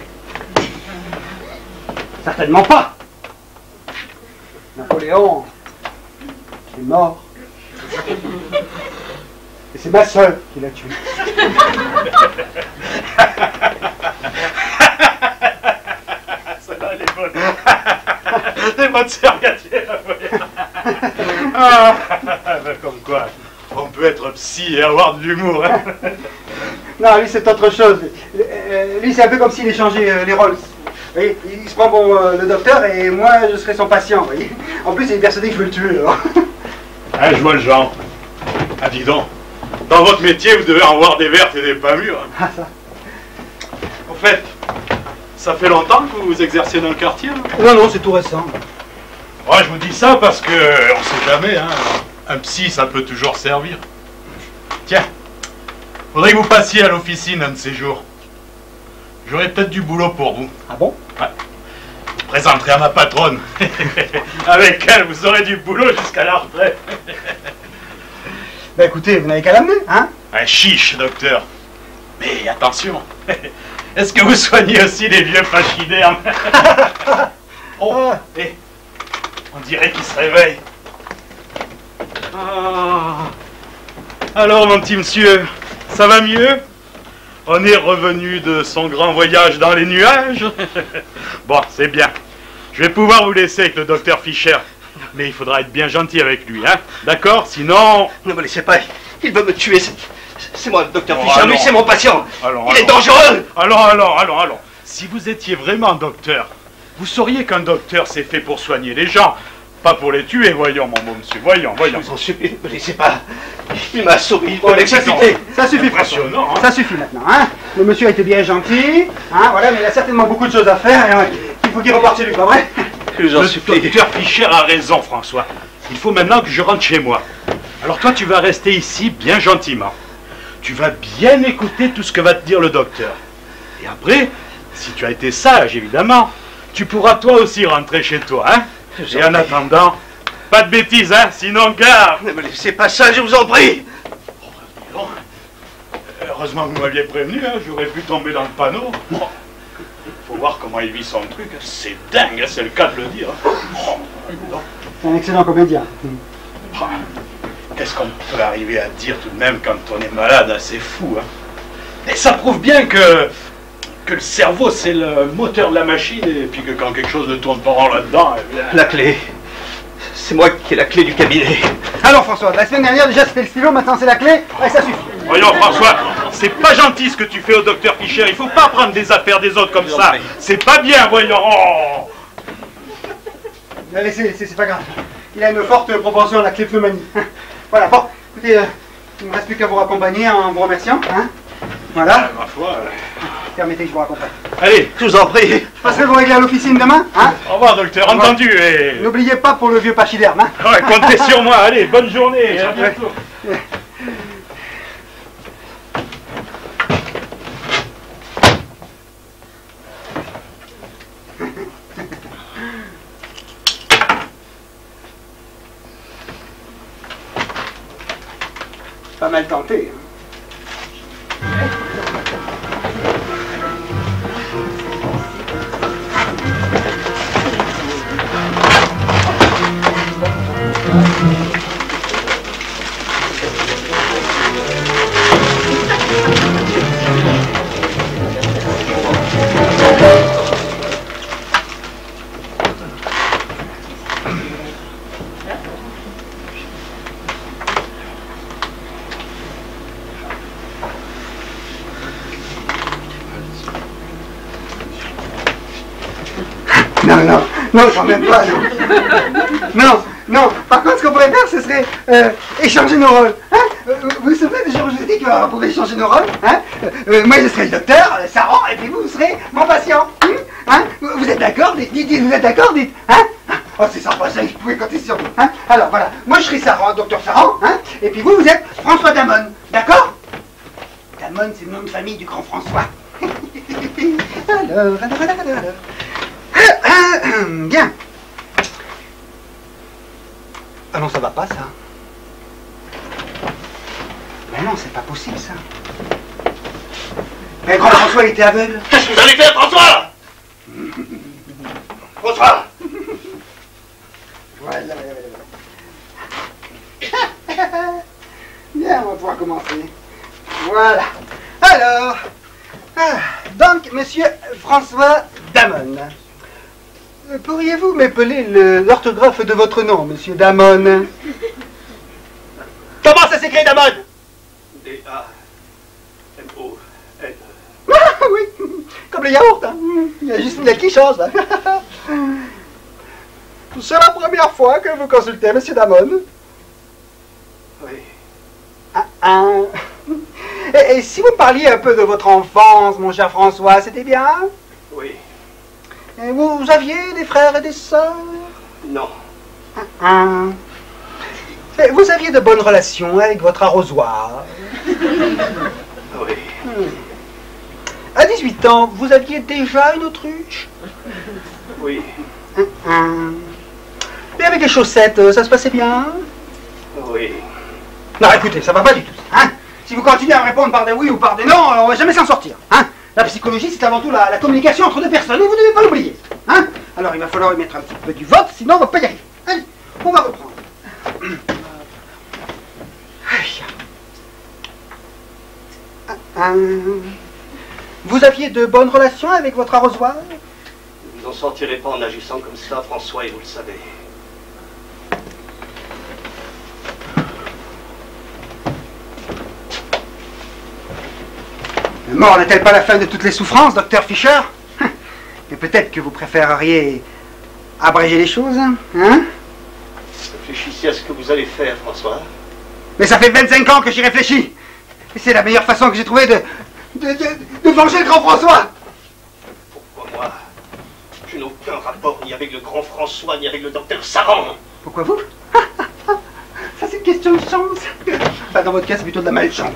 Certainement pas. Napoléon est mort. Et c'est ma sœur qui l'a tué. Celle-là, elle est bonne. C'est votre sœur qui a tué Napoléon. Comme quoi, on peut être psy et avoir de l'humour. Hein. Non, lui c'est autre chose. Lui c'est un peu comme s'il échangeait les rôles. Vous voyez, il se prend pour le docteur et moi je serai son patient. Vous voyez. En plus il est persuadé que je veux le tuer. Alors. Ah, je vois le genre. Ah, dis donc. Dans votre métier, vous devez en voir des vertes et des pas mûres. Ah, ça. En fait, ça fait longtemps que vous exercez dans le quartier? Non, c'est tout récent. Ouais, je vous dis ça parce que, on sait jamais, hein. Un psy, ça peut toujours servir. Tiens, faudrait que vous passiez à l'officine un de ces jours. J'aurai peut-être du boulot pour vous. Ah bon? Ouais. Je vous présenterai à ma patronne. Avec elle, vous aurez du boulot jusqu'à la retraite. Bah écoutez, vous n'avez qu'à l'amener, hein? Un chiche, docteur. Mais attention, est-ce que vous soignez aussi les vieux pachydermes? Oh, et on dirait qu'il se réveille. Ah. Alors, mon petit monsieur, ça va mieux? On est revenu de son grand voyage dans les nuages? Bon, c'est bien. Je vais pouvoir vous laisser avec le docteur Fischer. Mais il faudra être bien gentil avec lui, hein? D'accord? Sinon... Ne me laissez pas, il veut me tuer. C'est moi le docteur Oh, Fischer, lui c'est mon patient. Il est dangereux. Alors. Si vous étiez vraiment docteur, vous sauriez qu'un docteur c'est fait pour soigner les gens, pas pour les tuer, voyons, mon bon monsieur, voyons. Je vous en supplie, ne me laissez pas. Il m'a sauvé, Bon, ça suffit, impressionnant, hein? Ça suffit maintenant, hein? Le monsieur a été bien gentil, hein, voilà, mais il a certainement beaucoup de choses à faire, et il faut qu'il reparte chez lui, pas vrai? Le docteur Fischer a raison, François. Il faut maintenant que je rentre chez moi. Alors toi, tu vas rester ici bien gentiment. Tu vas bien écouter tout ce que va te dire le docteur. Et après, si tu as été sage, évidemment, tu pourras toi aussi rentrer chez toi, hein? Et en attendant, pas de bêtises, hein? Sinon, garde! Ne me laissez pas ça, je vous en prie. Heureusement que vous m'aviez prévenu, hein? J'aurais pu tomber dans le panneau. Oh. Faut voir comment il vit son truc. C'est dingue, c'est le cas de le dire. Oh. C'est un excellent comédien. Oh. Qu'est-ce qu'on peut arriver à dire tout de même quand on est malade? C'est fou, hein? Et ça prouve bien que le cerveau, c'est le moteur de la machine, et puis que quand quelque chose ne tourne pas rond là-dedans... Eh bien... La clé. C'est moi qui ai la clé du cabinet. Alors François, la semaine dernière déjà c'était le stylo, maintenant c'est la clé. Ouais, ça suffit. Voyons François, c'est pas gentil ce que tu fais au docteur Fischer. Il faut pas prendre des affaires des autres comme ça. C'est pas bien, voyons. Oh. Allez, c'est pas grave. il a une forte propension à la kleptomanie. Voilà, bon, écoutez, il ne me reste plus qu'à vous raccompagner en vous remerciant. Hein. Voilà. Ma foi. Permettez que je vous raccompagne. Allez, Je vous en prie. Je passerai vous régler à l'officine demain. Hein. au revoir, docteur. Entendu. Et... N'oubliez pas pour le vieux pachyderme. Hein. Ouais, comptez sur moi. Allez, bonne journée. À bientôt. Pas mal tenté. Non, quand même pas, non. Par contre, ce qu'on pourrait faire, ce serait échanger nos rôles. Hein. Vous vous souvenez de jour où je vous ai dit qu'on pourrait échanger nos rôles, hein. Moi, je serai le docteur, Saran, et puis vous serez mon patient. Hein. Vous êtes d'accord? Dites, vous êtes d'accord? Dites. Hein. Oh, c'est sympa, ça, vous pouvez compter sur vous. Hein. Alors, voilà, moi, je serai Saran, docteur Saran, hein. Et puis vous êtes François Damon, d'accord? Damon, c'est le nom de famille du grand François. Alors. Bien. Ah non, ça va pas, ça. Mais non, c'est pas possible, ça. Mais grand François, il était aveugle. Qu'est-ce que vous allez faire, François? François! Voilà. Bien, on va pouvoir commencer. Voilà. Alors, donc, monsieur François Damon. Pourriez-vous m'épeler l'orthographe de votre nom, monsieur Damon? Comment ça s'écrit, Damon? D-A-M-O-N. Ah oui, comme le yaourt, hein. Il y a juste une lettre qui change, là. C'est la première fois que vous consultez monsieur Damon? Oui. Et si vous me parliez un peu de votre enfance, mon cher François, c'était bien? Oui. Et vous aviez des frères et des sœurs? Non. Et vous aviez de bonnes relations avec votre arrosoir? Oui. À 18 ans, vous aviez déjà une autruche? Oui. Et avec les chaussettes, ça se passait bien? Oui. Non, écoutez, ça va pas du tout. Hein. Si vous continuez à me répondre par des oui ou par des non, on va jamais s'en sortir. Hein. La psychologie, c'est avant tout la communication entre deux personnes, et vous ne devez pas l'oublier. Hein. Alors, il va falloir y mettre un petit peu du vote, sinon on va pas y arriver. Allez, on va reprendre. Vous aviez de bonnes relations avec votre arrosoir? Vous n'en sortirez pas en agissant comme ça, François, et vous le savez. La mort n'est-elle pas la fin de toutes les souffrances, docteur Fischer? Mais peut-être que vous préféreriez abréger les choses, hein? Réfléchissez à ce que vous allez faire, François. Mais ça fait 25 ans que j'y réfléchis. Et c'est la meilleure façon que j'ai trouvé de venger le grand François. Pourquoi moi? Je n'ai aucun rapport ni avec le grand François, ni avec le docteur Saran. Pourquoi vous? Ça, c'est une question de chance. Enfin, dans votre cas, c'est plutôt de la malchance.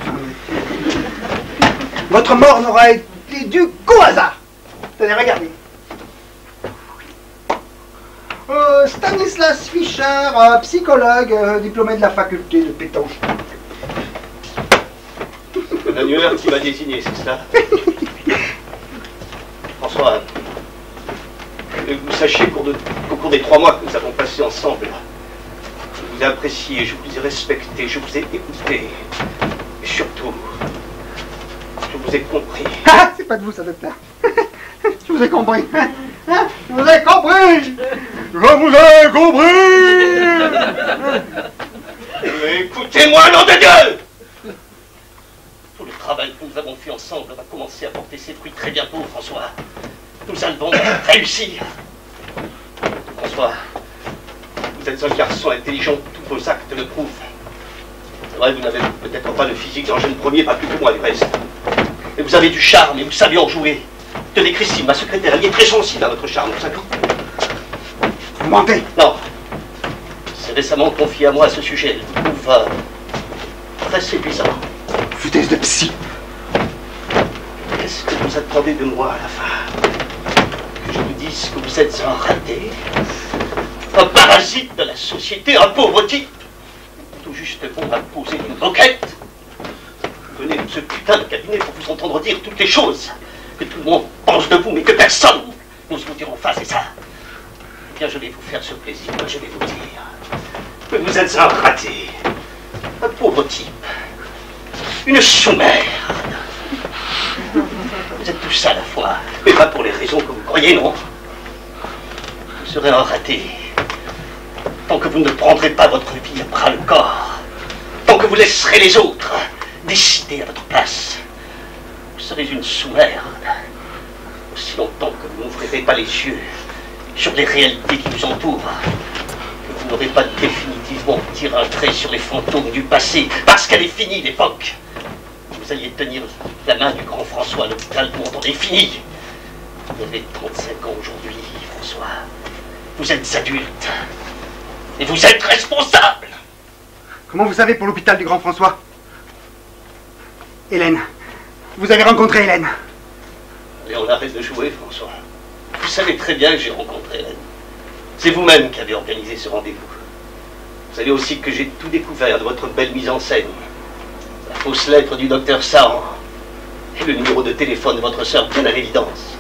Votre mort n'aura été due qu'au hasard. Tenez, regardez. Stanislas Fischer, psychologue, diplômé de la faculté de pétanche. Un annuaire qui m'a désigné, c'est ça? François, que vous sachiez qu'au cours des 3 mois que nous avons passés ensemble, je vous ai apprécié, je vous ai respecté, je vous ai écouté. Et surtout, je vous ai compris. Ah, c'est pas de vous, ça, docteur. Je vous ai compris. Je vous ai compris. Je vous ai compris. Écoutez-moi, nom de Dieu! Tout le travail que nous avons fait ensemble va commencer à porter ses fruits très bientôt, François. Nous allons réussir. François, vous êtes un garçon intelligent, tous vos actes le prouvent. C'est vrai, vous n'avez peut-être pas le physique d'Eugène Ier, pas plus que moi du reste. Mais vous avez du charme et vous savez en jouer. Tenez, Christine, ma secrétaire, elle est très sensible à votre charme, vous savez. Vous mentez? Non. C'est récemment confié à moi à ce sujet. Elle vous trouve très séduisant. Foutaise de psy. Qu'est-ce que vous attendez de moi à la fin? Que je vous dise que vous êtes un raté? Un parasite de la société, un pauvre type? Tout juste bon à poser une moquette? Vous venez de ce putain de cabinet pour vous entendre dire toutes les choses que tout le monde pense de vous, mais que personne n'ose vous dire en face, c'est ça? Eh bien, je vais vous faire ce plaisir, je vais vous dire que vous êtes un raté, un pauvre type, une sous-merde. Vous êtes tout ça à la fois, mais pas pour les raisons que vous croyez, non? Vous serez un raté tant que vous ne prendrez pas votre vie à bras le corps, tant que vous laisserez les autres décider à votre place. Vous serez une sous-merde aussi longtemps que vous n'ouvrirez pas les yeux sur les réalités qui vous entourent, que vous n'aurez pas définitivement tiré un trait sur les fantômes du passé, parce qu'elle est finie l'époque. Vous alliez tenir la main du grand François à l'hôpital pour entendre, est fini. Vous avez 35 ans aujourd'hui, François. Vous êtes adulte. Et vous êtes responsable. Comment vous savez pour l'hôpital du grand François? Hélène. Vous avez rencontré Hélène? Allez, on arrête de jouer, François. Vous savez très bien que j'ai rencontré Hélène. C'est vous-même qui avez organisé ce rendez-vous. Vous savez aussi que j'ai tout découvert de votre belle mise en scène. La fausse lettre du docteur Saran et le numéro de téléphone de votre sœur bien à l'évidence.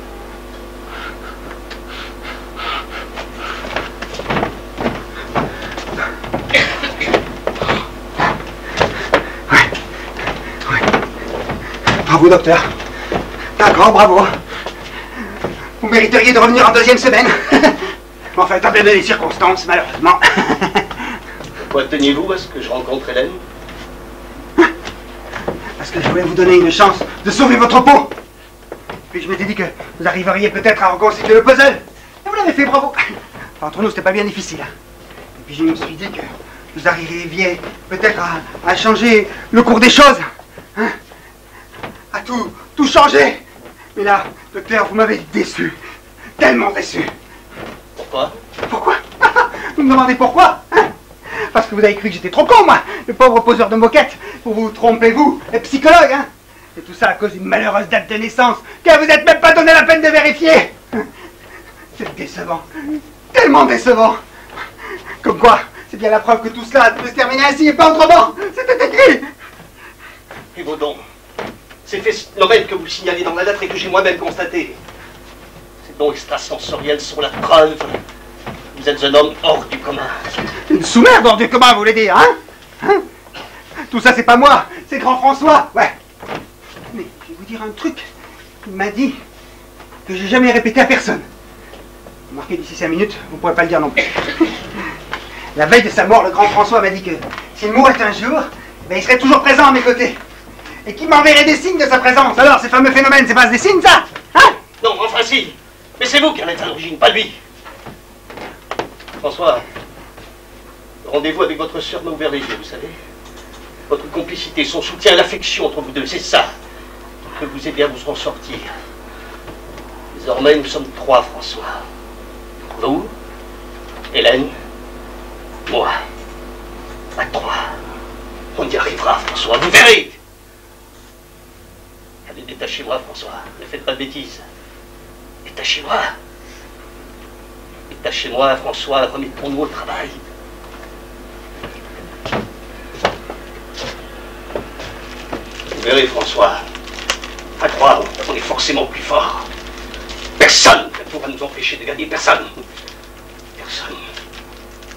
Bravo, docteur. D'accord, bravo. Vous mériteriez de revenir en deuxième semaine. Mais enfin, étant donné les circonstances, malheureusement. Pourquoi teniez-vous à ce que je rencontre Hélène? Parce que je voulais vous donner une chance de sauver votre peau. Puis je m'étais dit que vous arriveriez peut-être à reconstituer le puzzle. Et vous l'avez fait, bravo. Enfin, entre nous, c'était pas bien difficile. Et puis je me suis dit que vous arriveriez peut-être à changer le cours des choses. Hein? À tout changer. Mais là, docteur, vous m'avez déçu. Tellement déçu. Pourquoi? Pourquoi? Vous me demandez pourquoi? Hein? Parce que vous avez cru que j'étais trop con, moi, le pauvre poseur de moquettes, pour vous tromper, vous, les psychologues, hein? Et tout ça à cause d'une malheureuse date de naissance que vous n'êtes même pas donné la peine de vérifier. C'est décevant. Tellement décevant. Comme quoi, c'est bien la preuve que tout cela peut se terminer ainsi et pas autrement. C'était écrit. Et vos dons? Ces phénomènes que vous signalez dans la lettre et que j'ai moi-même constaté. Ces dons extrasensoriels sont la preuve. Vous êtes un homme hors du commun. Une sous-merde hors du commun, vous voulez dire, hein? Tout ça, c'est pas moi, c'est grand François, ouais. Mais je vais vous dire un truc. Il m'a dit que j'ai jamais répété à personne. Marqué d'ici 5 minutes, vous pourrez pas le dire non plus. La veille de sa mort, le grand François m'a dit que s'il mourait un jour, ben, il serait toujours présent à mes côtés. Et qu'il m'enverrait des signes de sa présence. Alors, ces fameux phénomènes, c'est pas des signes, ça? Hein? Non, enfin si. Mais c'est vous qui en êtes à l'origine, pas lui. François, le rendez-vous avec votre sœur m'a ouvert les yeux, vous savez. Votre complicité, son soutien, l'affection entre vous deux, c'est ça qui peut vous aider à vous en sortir. Désormais, nous sommes 3, François. Vous, Hélène, moi. À 3. On y arrivera, François, vous verrez. Allez, détachez-moi, François. Ne faites pas de bêtises. Détachez-moi. Détachez-moi, François. Remettons-nous au travail. Vous verrez, François. À 3, on est forcément plus fort. Personne ne pourra nous empêcher de gagner. Personne. Personne.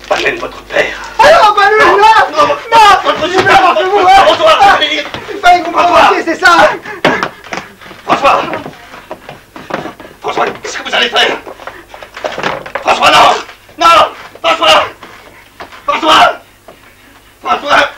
Pas même votre père. Alors, pas lui, non! Votre Je veux avoir de vous, hein! François, Il fallait que vous m'envoyiez, c'est ça! François! François, qu'est-ce que vous allez faire? François, non! Non! François! François! François!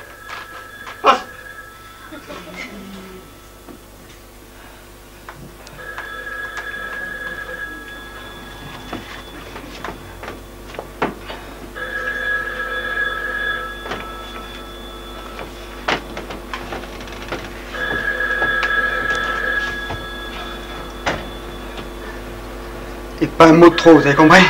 Pas un mot de trop, vous avez compris?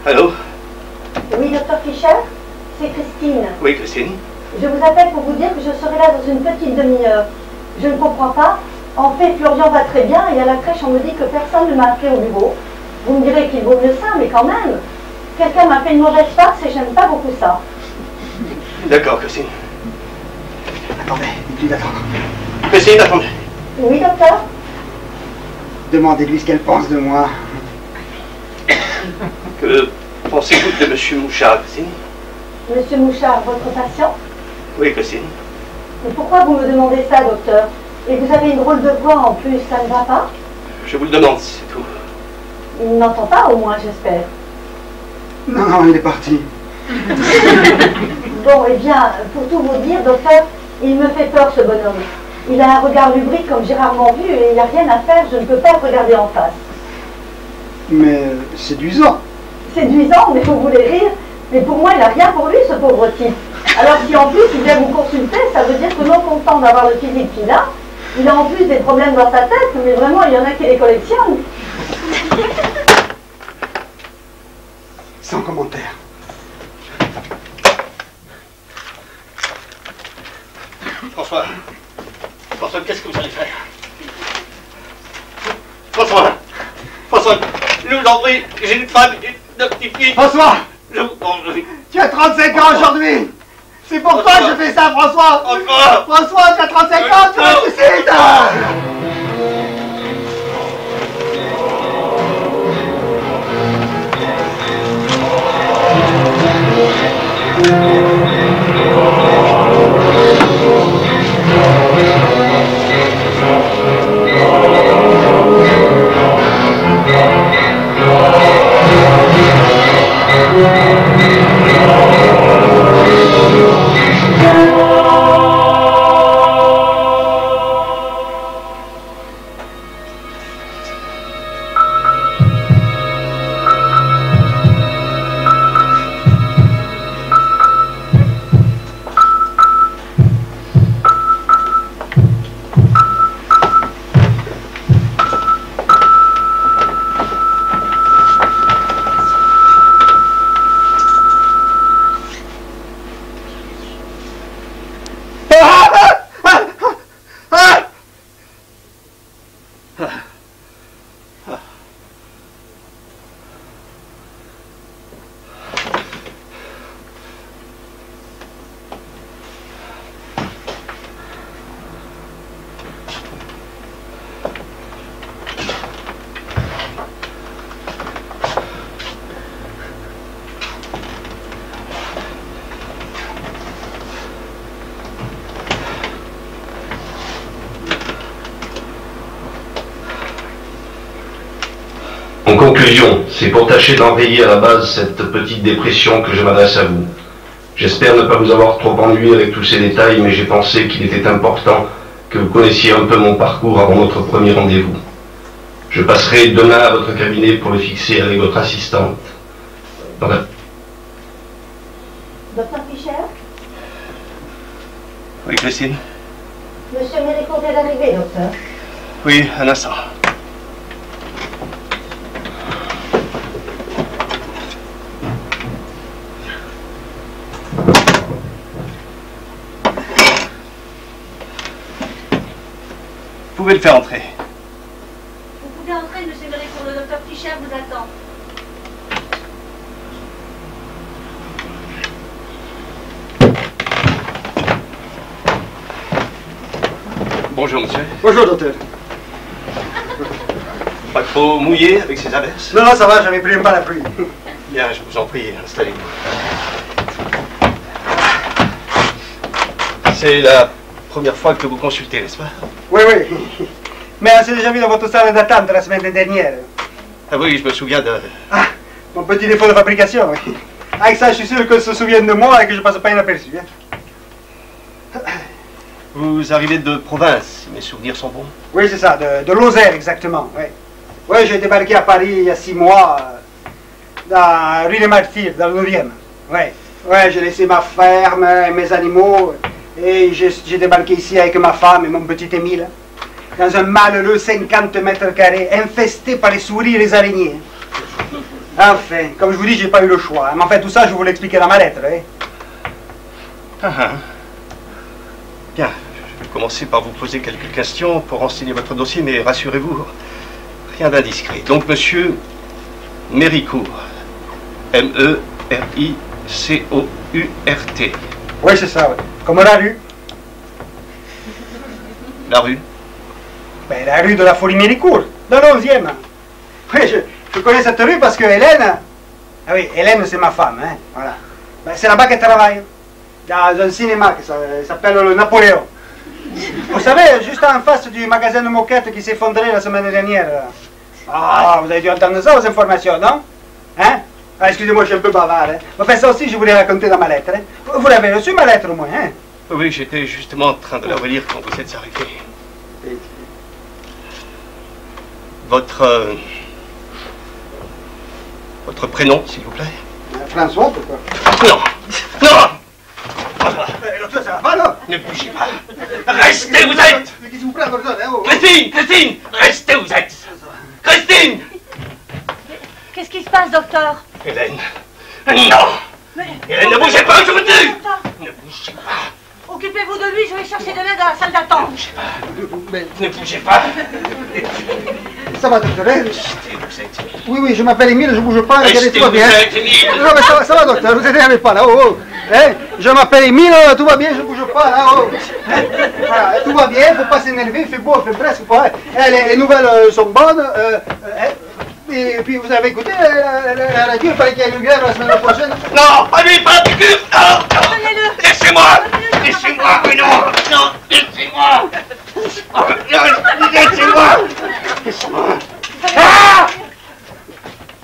Allô? Oui, docteur Fischer? C'est Christine. Oui, Christine. Je vous appelle pour vous dire que je serai là dans une petite demi-heure. Je ne comprends pas. En fait, Florian va très bien et à la crèche, on me dit que personne ne m'a appelé au bureau. Vous me direz qu'il vaut mieux ça, mais quand même. Quelqu'un m'a fait une mauvaise farce et j'aime pas beaucoup ça. D'accord, Christine. Attendez, dites-lui d'attendre. Christine, attendez. Oui, docteur? Demandez-lui ce qu'elle pense de moi. Que pensez-vous de M. Mouchard, Christine? Monsieur Mouchard, votre patient? Oui, Christine. Mais pourquoi vous me demandez ça, docteur? Et vous avez une drôle de voix en plus, ça ne va pas? Je vous le demande, c'est tout. Il n'entend pas au moins, j'espère. Non, non, il est parti. Bon, eh bien, pour tout vous dire, docteur, il me fait peur, ce bonhomme. Il a un regard lubrique comme j'ai rarement vu et il n'y a rien à faire, je ne peux pas le regarder en face. Mais séduisant. Séduisant, mais vous voulez rire. Mais pour moi, il n'a rien pour lui, ce pauvre type. Alors si en plus il vient vous consulter, ça veut dire que non content d'avoir le physique qu'il a, il a en plus des problèmes dans sa tête, mais vraiment, il y en a qui les collectionnent. Sans commentaire. François. François, qu'est-ce que vous allez faire? François. François, je vous en prie, j'ai une femme, une petite fille. François! Je vous en prie. Tu as 35 ans aujourd'hui! C'est pour toi que je fais ça, François! François, tu as 35 ans, tu ressuscites! En conclusion, c'est pour tâcher d'enrayer à la base cette petite dépression que je m'adresse à vous. J'espère ne pas vous avoir trop ennuyé avec tous ces détails, mais j'ai pensé qu'il était important que vous connaissiez un peu mon parcours avant notre premier rendez-vous. Je passerai demain à votre cabinet pour le fixer avec votre assistante. Docteur Fischer? Oui, Christine? Monsieur Méricourt vient d'arriver, docteur. Oui, un instant. Vous pouvez le faire entrer. Vous pouvez entrer, monsieur Méricourt, le docteur Fischer vous attend. Bonjour, monsieur. Bonjour, docteur. Pas trop mouillé avec ces averses? Non, non, ça va, j'avais pris pas la pluie. Bien, je vous en prie, installez-vous. C'est la première fois que vous consultez, n'est-ce pas? Oui, oui. Mais on s'est déjà vu dans votre salle d'attente la semaine dernière. Ah oui, je me souviens de... Ah, mon petit défaut de fabrication, oui. Avec ça, je suis sûr qu'elle se souvienne de moi et que je passe pas inaperçu. Hein. Vous arrivez de province, si mes souvenirs sont bons? Oui, c'est ça, de Lozère, exactement. Oui, oui, j'ai débarqué à Paris il y a 6 mois, dans rue des Martyrs, dans le 9e. Oui. Ouais, j'ai laissé ma ferme, mes animaux, et j'ai débarqué ici avec ma femme et mon petit Émile, dans un malheureux 50 mètres carrés, infesté par les souris et les araignées. Enfin, comme je vous dis, j'ai pas eu le choix. Mais enfin, tout ça, je vous l'expliquer dans ma lettre. Bien, je vais commencer par vous poser quelques questions pour renseigner votre dossier, mais rassurez-vous, rien d'indiscret. Donc, monsieur Méricourt, M-E-R-I-C-O-U-R-T. Oui, c'est ça, oui. Comme la rue. La rue? Ben, la rue de la Folie Méricourt, dans l'11e. Oui, je connais cette rue parce que Hélène... Ah oui, Hélène, c'est ma femme, hein, voilà. Ben, c'est là-bas qu'elle travaille, dans un cinéma qui s'appelle le Napoléon. Vous savez, juste en face du magasin de moquettes qui s'est effondré la semaine dernière. Ah, vous avez dû entendre ça aux informations, non? Hein? Ah, excusez-moi, je suis un peu bavard, hein. Enfin, ça aussi, je voulais raconter dans ma lettre, hein. Vous l'avez reçu, ma lettre, au moins, hein? Oui, j'étais justement en train de la relire quand vous êtes arrivé. Votre prénom, s'il vous plaît? François, pourquoi? Non! Non! Docteur, ça va pas, non? Ne bougez pas! Restez où vous êtes! Qu'est-ce que vous prenez, docteur, hein? Christine! Christine! Restez où vous êtes! Christine! Qu'est-ce qui se passe, docteur? Hélène! Non! Mais... Hélène, ne bougez pas, je vous dis! Docteur, Ne bougez pas! occupez-vous de lui, je vais chercher de l'aide à la salle d'attente. Ne bougez pas! Ça va, docteur, hein? Restez où vous êtes! Oui, oui, je m'appelle Émile, je bouge pas, regardez, tout va bien. Émile. Non, mais ça va, docteur, vous énervez pas, là, oh, oh. Hein? Je m'appelle Émile, tout va bien, je bouge pas, là, oh. Hein? Voilà, tout va bien, faut pas s'énerver, il fait beau, il fait presque pas. Les nouvelles sont bonnes, et puis vous avez écouté la radio, il fallait qu'il y ait une grève la semaine prochaine. Non, pas lui, pas du cul! Non, non! Prenez-le. Laissez-moi! Laissez-moi! Mais non! Non! Laissez-moi! Non, laissez-moi! Laissez-moi! Ah!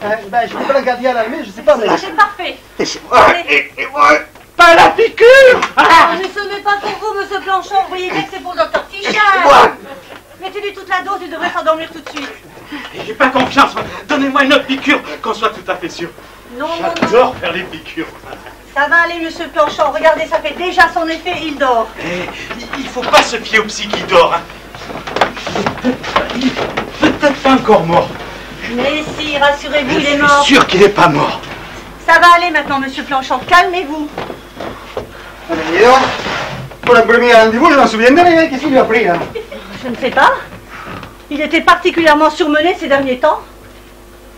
Ben, je peux pas la garder à l'armée, je sais pas, mais... C'est parfait. Laissez-moi! Laissez-moi! Pas la piqûre! Ah! Mais ce n'est pas pour vous, monsieur Planchon, vous voyez bien que c'est pour le docteur Fischer. Laissez-moi! Mettez-lui toute la dose, il devrait s'endormir tout de suite. J'ai pas confiance. Donnez-moi une autre piqûre, qu'on soit tout à fait sûr. Non, non, non. J'adore faire les piqûres. Ça va aller, monsieur Planchon. Regardez, ça fait déjà son effet, il dort. Il faut pas se fier au psy qui dort. Hein. Peut-être pas encore mort. Mais si, rassurez-vous, il est Je mort. suis sûr qu'il n'est pas mort. Ça va aller maintenant, monsieur Planchon. Calmez-vous. Et donc, pour le premier rendez-vous, je m'en souviens de rien, qu'est-ce qu'il lui a pris, là? Je ne sais pas. Il était particulièrement surmené ces derniers temps.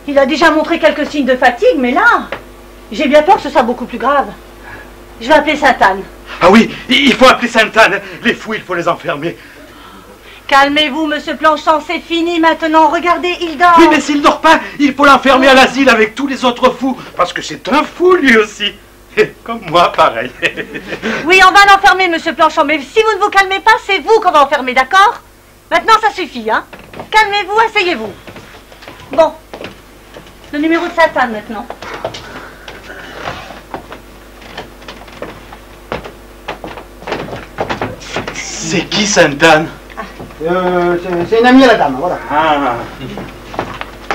Il a déjà montré quelques signes de fatigue, mais là, j'ai bien peur que ce soit beaucoup plus grave. Je vais appeler Sainte-Anne. Ah oui, il faut appeler Sainte-Anne. Les fous, il faut les enfermer. Calmez-vous, monsieur Planchon, c'est fini maintenant. Regardez, il dort. Oui, mais s'il dort pas, il faut l'enfermer à l'asile avec tous les autres fous. Parce que c'est un fou, lui aussi. Comme moi, pareil. Oui, on va l'enfermer, monsieur Planchon, mais si vous ne vous calmez pas, c'est vous qu'on va enfermer, d'accord? Maintenant, ça suffit, hein? Calmez-vous, asseyez-vous. Bon. Le numéro de Sainte-Anne, maintenant. C'est qui, Sainte-Anne? C'est une amie à la dame, voilà. Ah.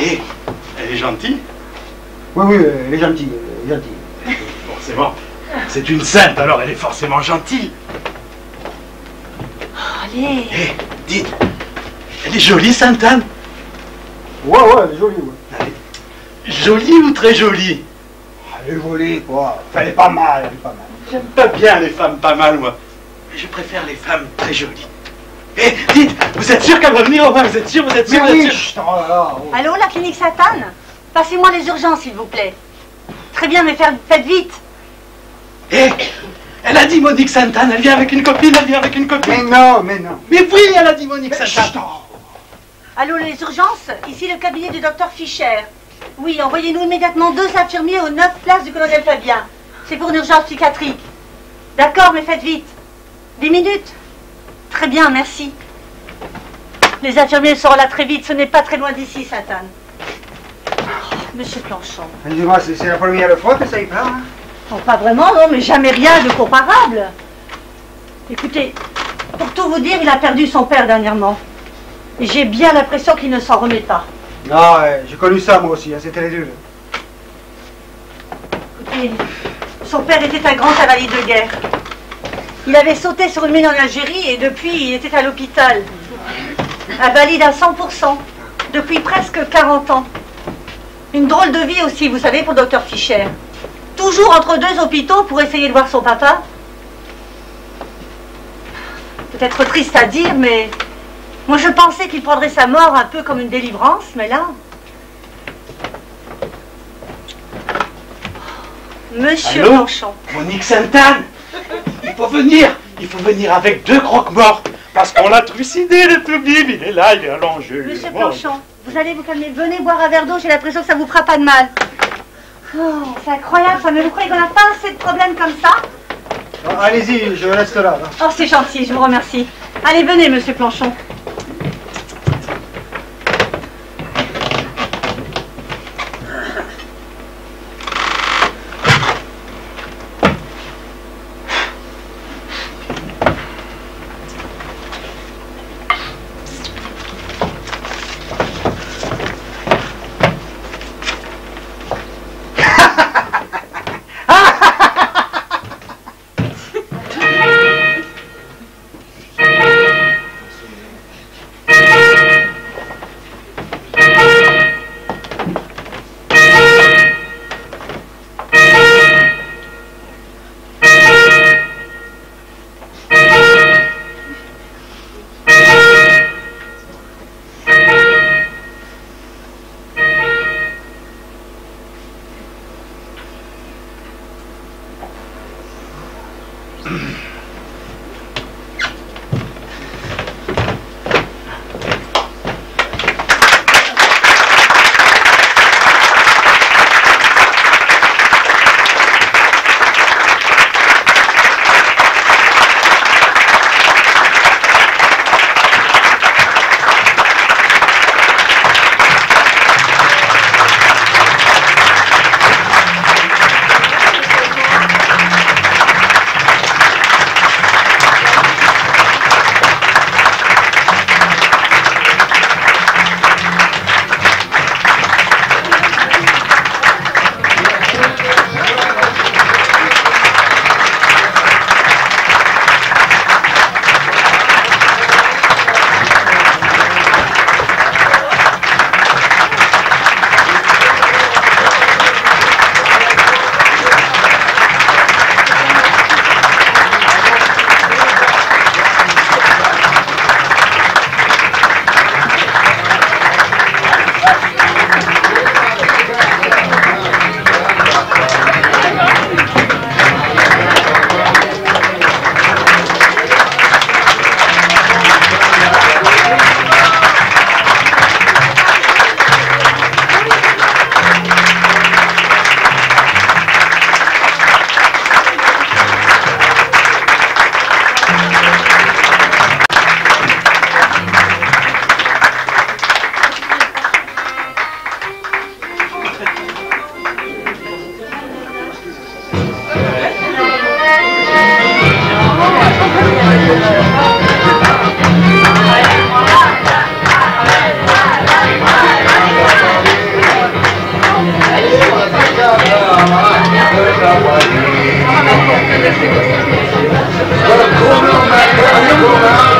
Et elle est gentille? Oui, oui, elle est gentille, gentille. Forcément. C'est une sainte, alors elle est forcément gentille. Allez. Hé, dites, elle est jolie, Sainte-Anne? Ouais, elle est jolie, ouais. Jolie ou très jolie? Elle est jolie, quoi. Enfin, elle est pas mal, elle est pas mal. J'aime pas bien les femmes pas mal, moi. Je préfère les femmes très jolies. Hé, dites, vous êtes sûr qu'elle va venir au moins? Vous êtes sûr, vous êtes sûr, Mais vous êtes oui, sûr? chut, oh là là, oh. Allô, la clinique Sainte-Anne? Passez-moi les urgences, s'il vous plaît. Très bien, mais faites vite. Hé, elle a dit Monique Sainte-Anne, elle vient avec une copine, elle vient avec une copine. Mais non, mais non. Mais oui, elle a dit Monique Sainte-Anne. Allô, les urgences? Ici le cabinet du docteur Fischer. Oui, envoyez-nous immédiatement 2 infirmiers aux 9 places du colonel Fabien. C'est pour une urgence psychiatrique. D'accord, mais faites vite. 10 minutes? Très bien, merci. Les infirmiers seront là très vite, ce n'est pas très loin d'ici, Sainte-Anne. Monsieur Planchon. Dis-moi, c'est la première fois que ça y prend, hein? Non, pas vraiment, non, mais jamais rien de comparable. Écoutez, pour tout vous dire, il a perdu son père dernièrement. Et j'ai bien l'impression qu'il ne s'en remet pas. Non, j'ai connu ça moi aussi, hein, c'était les deux. Écoutez, Son père était un grand cavalier de guerre. Il avait sauté sur une mine en Algérie et depuis, il était à l'hôpital. Invalide à 100%, depuis presque 40 ans. Une drôle de vie aussi, vous savez, pour le docteur Fischer. Toujours entre deux hôpitaux pour essayer de voir son papa. Peut-être triste à dire, mais moi je pensais qu'il prendrait sa mort un peu comme une délivrance, mais là... Monsieur Blanchon. Monique Sainte-Anne, il faut venir avec 2 croque-morts, parce qu'on l'a trucidé, le toubib, il est là, il est à l'enjeu. Monsieur Blanchon, vous allez vous calmer, venez boire un verre d'eau, j'ai l'impression que ça vous fera pas de mal. Oh, c'est incroyable ça, mais vous croyez qu'on n'a pas assez de problèmes comme ça? Allez-y, je reste là. Oh, c'est gentil, je vous remercie. Allez, venez, monsieur Planchon. Well,